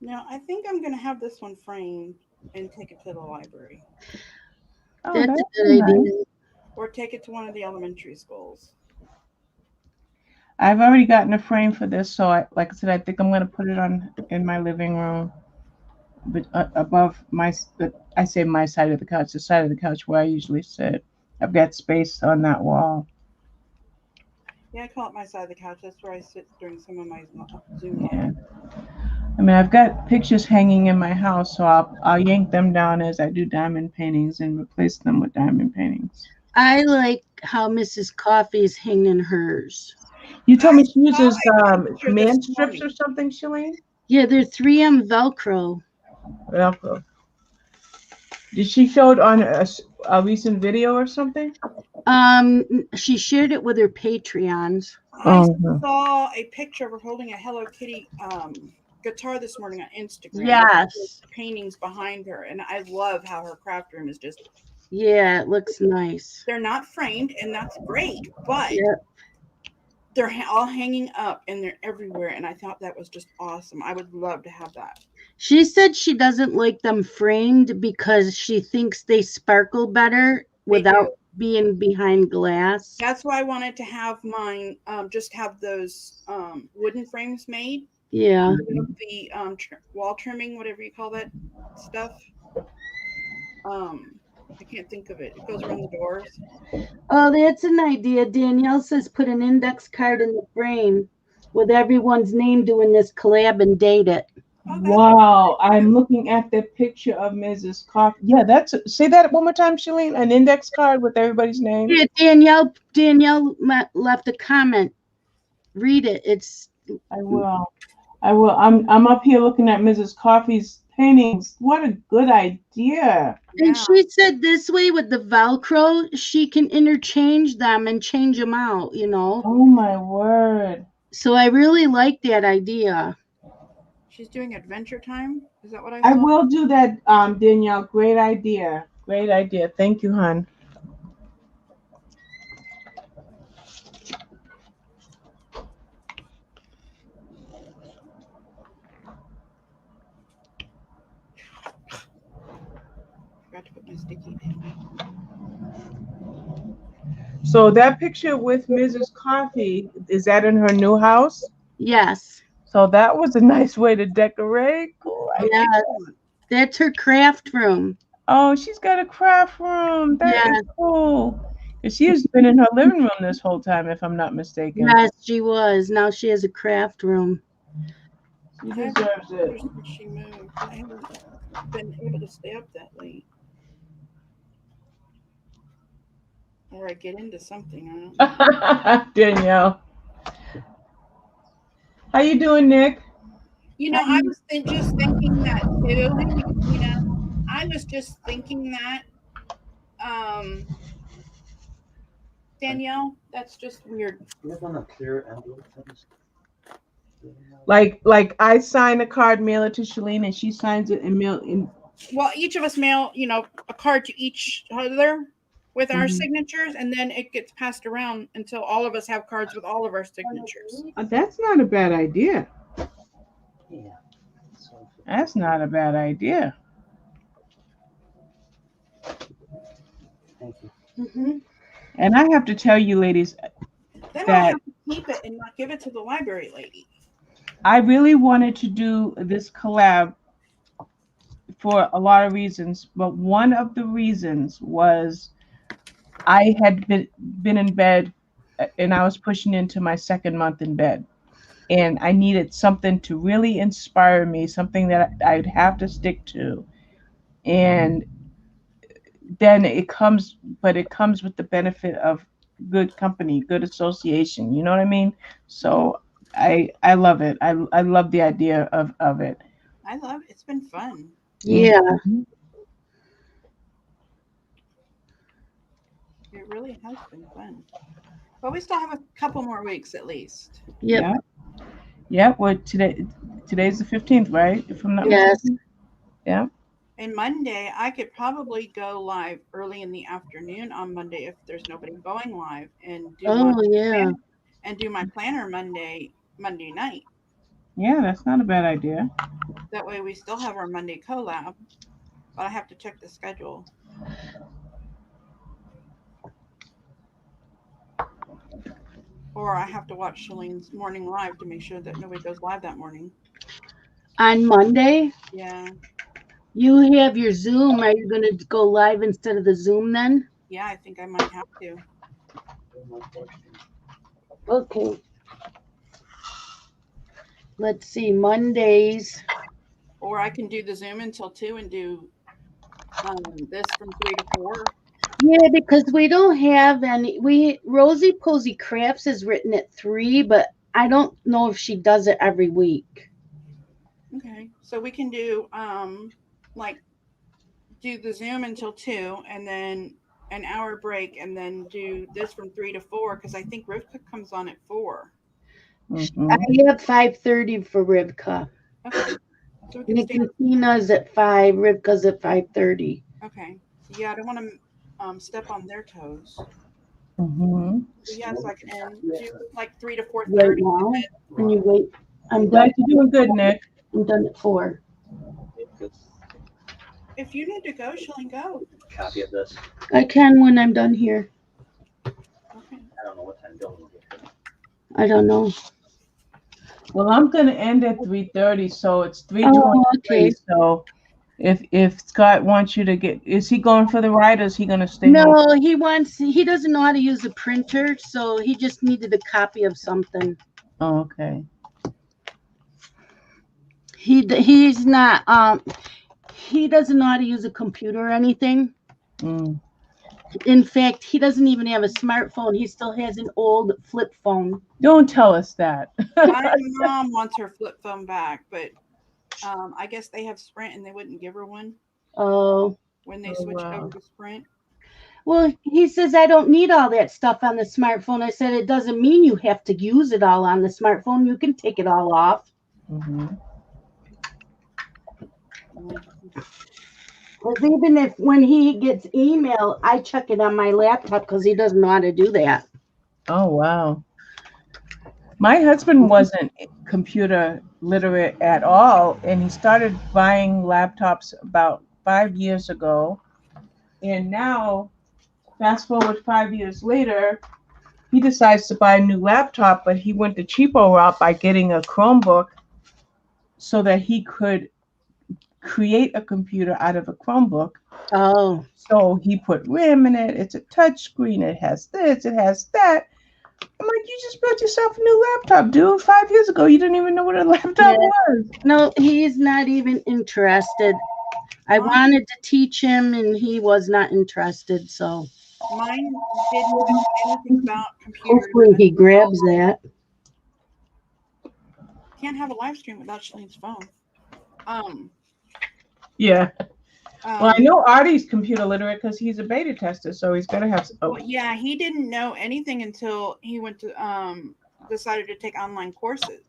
Now, I think I'm going to have this one framed and take it to the library. Oh, That's a that's good nice. idea. Or take it to one of the elementary schools. I've already gotten a frame for this, so like I said, I think I'm going to put it on in my living room, but above my, I say my side of the couch, the side of the couch where I usually sit. I've got space on that wall. Yeah, I call it my side of the couch. That's where I sit during some of my Zoom live. Yeah. I mean, I've got pictures hanging in my house, so I'll yank them down as I do diamond paintings and replace them with diamond paintings. I like how Mrs. Coffee's hanging hers. You told me she I uses saw a picture man this strips or morning. something, Shelleen? Yeah, they're 3M Velcro. Velcro. Did she show it on a recent video or something? She shared it with her Patreons. I Oh, saw a picture of her holding a Hello Kitty guitar this morning on Instagram. Yes. With paintings behind her, and I love how her craft room is just. Yeah, it looks nice. They're not framed, and that's great, but Yeah. they're all hanging up and they're everywhere, and I thought that was just awesome. I would love to have that. She said she doesn't like them framed because she thinks they sparkle better without being behind glass. That's why I wanted to have mine just have those wooden frames made. Yeah. The wall trimming, whatever you call that stuff. I can't think of it. It goes around the doors. Oh, that's an idea. Danielle says put an index card in the frame with everyone's name doing this collab and date it. Oh, that's Wow, I'm looking at the picture of Mrs. Coffee. Yeah, that's say that one more time, Shelleen. An index card with everybody's name. Yeah, Danielle left a comment. Read it. It's I will. I will. I'm up here looking at Mrs. Coffee's paintings. What a good idea. and yeah. she said this way with the Velcro, she can interchange them and change them out, you know. Oh my word. So I really like that idea. She's doing Adventure Time. Is that what I I saw? will do that, Danielle. Great idea. Great idea. Thank you, hon. Forgot to put my sticky down. So that picture with Mrs. Coffee, is that in her new house? Yes. So that was a nice way to decorate. Cool idea. Yeah. That's her craft room. Oh, she's got a craft room. That Yeah. is cool. And she has been in her living room this whole time, if I'm not mistaken. Yes, she was. Now she has a craft room. She I haven't deserves it. noticed since she moved. I haven't been able to stay up that late. Or I get into something. I don't know. Danielle. How you doing, Nick? You know, I was just thinking that too. You know, I was just thinking that. Danielle, that's just weird. You have one of clear envelope things? Like I sign a card, mail it to Shelleen, and she signs it and mail in. Well, each of us mail, you know, a card to each other with our Mhm. signatures, and then it gets passed around until all of us have cards with all of our signatures. That's not a bad idea. Yeah. So, That's not a bad idea. thank you. Mm-hmm. And I have to tell you, ladies, Then I'll that have to keep it and not give it to the library lady. I really wanted to do this collab for a lot of reasons, but one of the reasons was I had been in bed and I was pushing into my second month in bed. And I needed something to really inspire me, something that I'd have to stick to. And then it comes with the benefit of good company, good association. You know what I mean? So I love it. I love the idea of it. I love it. It's been fun. Yeah. Mhm. It really has been fun. But we still have a couple more weeks at least. Yep. Yeah. Yeah. Well, today's the 15th, right? If I'm not Yes. mistaken. Yeah. And Monday, I could probably go live early in the afternoon on Monday if there's nobody going live, and do my Oh yeah. and do my planner Monday night. Yeah, that's not a bad idea. That way, we still have our Monday collab. But I have to check the schedule. Or I have to watch Shelleen's morning live to make sure that nobody goes live that morning. On Monday, Yeah. you have your Zoom. Are you going to go live instead of the Zoom then? Yeah, I think I might have to. Okay. Let's see. Mondays. Or I can do the Zoom until 2 and do this from 3 to 4. Yeah, because we don't have any. Rosie Posey Crafts is written at 3, but I don't know if she does it every week. Okay. So we can do like do the Zoom until 2 and then an hour break and then do this from 3 to 4 because I think Rivka comes on at 4. Mhm. I have 5:30 for Rivka. Okay. So we can stay. Nicotina's at 5. Rivka's at 5:30. Okay. So yeah, I don't want to step on their toes. Mhm. So yes, I can do like 3 to Right 4:30. now, can you wait? I'm done. Glad you're doing good, Nick. I'm done at 4. If you need to go, Shelleen, go. Copy of this. I can when I'm done here. Okay. I don't know what time Dylan will get here. I don't know. Well, I'm gonna end at 3:30, so it's Oh, 3:23. okay. So if Scott wants you to get, is he going for the ride or is he gonna stay home? No, he doesn't know how to use a printer, so he just needed a copy of something. Oh, okay. He's not he doesn't know how to use a computer or anything. Mm. In fact, he doesn't even have a smartphone. He still has an old flip phone. Don't tell us that. My mom wants her flip phone back, but I guess they have Sprint and they wouldn't give her one Oh. when they Oh, switched wow. over to Sprint. Well, he says I don't need all that stuff on the smartphone. I said it doesn't mean you have to use it all on the smartphone. You can take it all off. Mhm. Because even if when he gets email, I check it on my laptop because he doesn't know how to do that. Oh, wow. My husband wasn't computer literate at all, and he started buying laptops about 5 years ago. And now, fast forward 5 years later, he decides to buy a new laptop, but he went the cheapo route by getting a Chromebook so that he could create a computer out of a Chromebook. Oh. So he put RAM in it. It's a touch screen. It has this. It has that. I'm like, you just built yourself a new laptop, dude. 5 years ago, you didn't even know what a laptop was. No, he's not even interested. I wanted to teach him, and he was not interested. So Mine didn't know anything about computers. hopefully he grabs that. Can't have a live stream without Shelleen's phone. Yeah. Well, I know Artie's computer literate because he's a beta tester, so he's gonna have. Well, yeah, he didn't know anything until he went to decided to take online courses.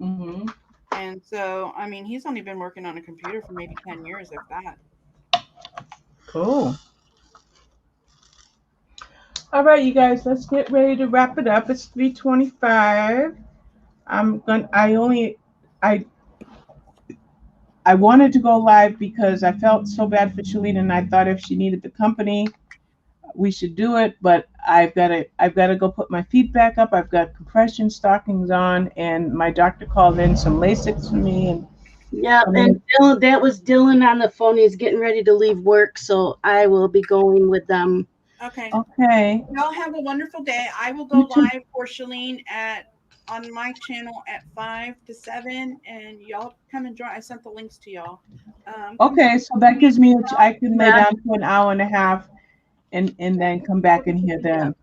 Mm-hmm. And so, I mean, he's only been working on a computer for maybe 10 years, if that. Cool. All right, you guys, let's get ready to wrap it up. It's 3:25. I wanted to go live because I felt so bad for Shelleen, and I thought if she needed the company, we should do it. But I've got to go put my feet back up. I've got compression stockings on, and my doctor called in some Lasix for me. And yeah, and Dylan, that was Dylan on the phone. He's getting ready to leave work, so I will be going with them. Okay. Okay. Y'all have a wonderful day. I will go live for Shelleen on my channel at 5 to 7, and y'all come and join. I sent the links to y'all. Okay, so that gives me I can lay down for an hour and a half, and then come back and hear them.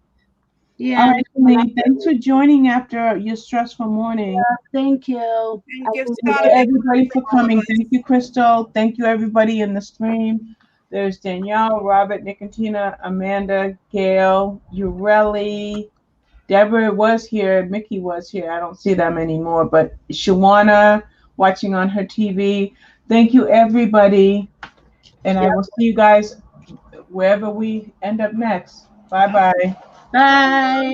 Yeah. All right, Shelleen, thanks for joining after your stressful morning. Yeah, thank you. Thank you everybody for coming. Thank you, Chrystal. Thank you everybody in the stream. There's Danielle, Robert, Nicotina, Amanda, Gail, Ureli, Deborah was here, Mickey was here. I don't see them anymore, but Shawana watching on her TV. Thank you, everybody. And I will see you guys wherever we end up next. Bye-bye. Bye.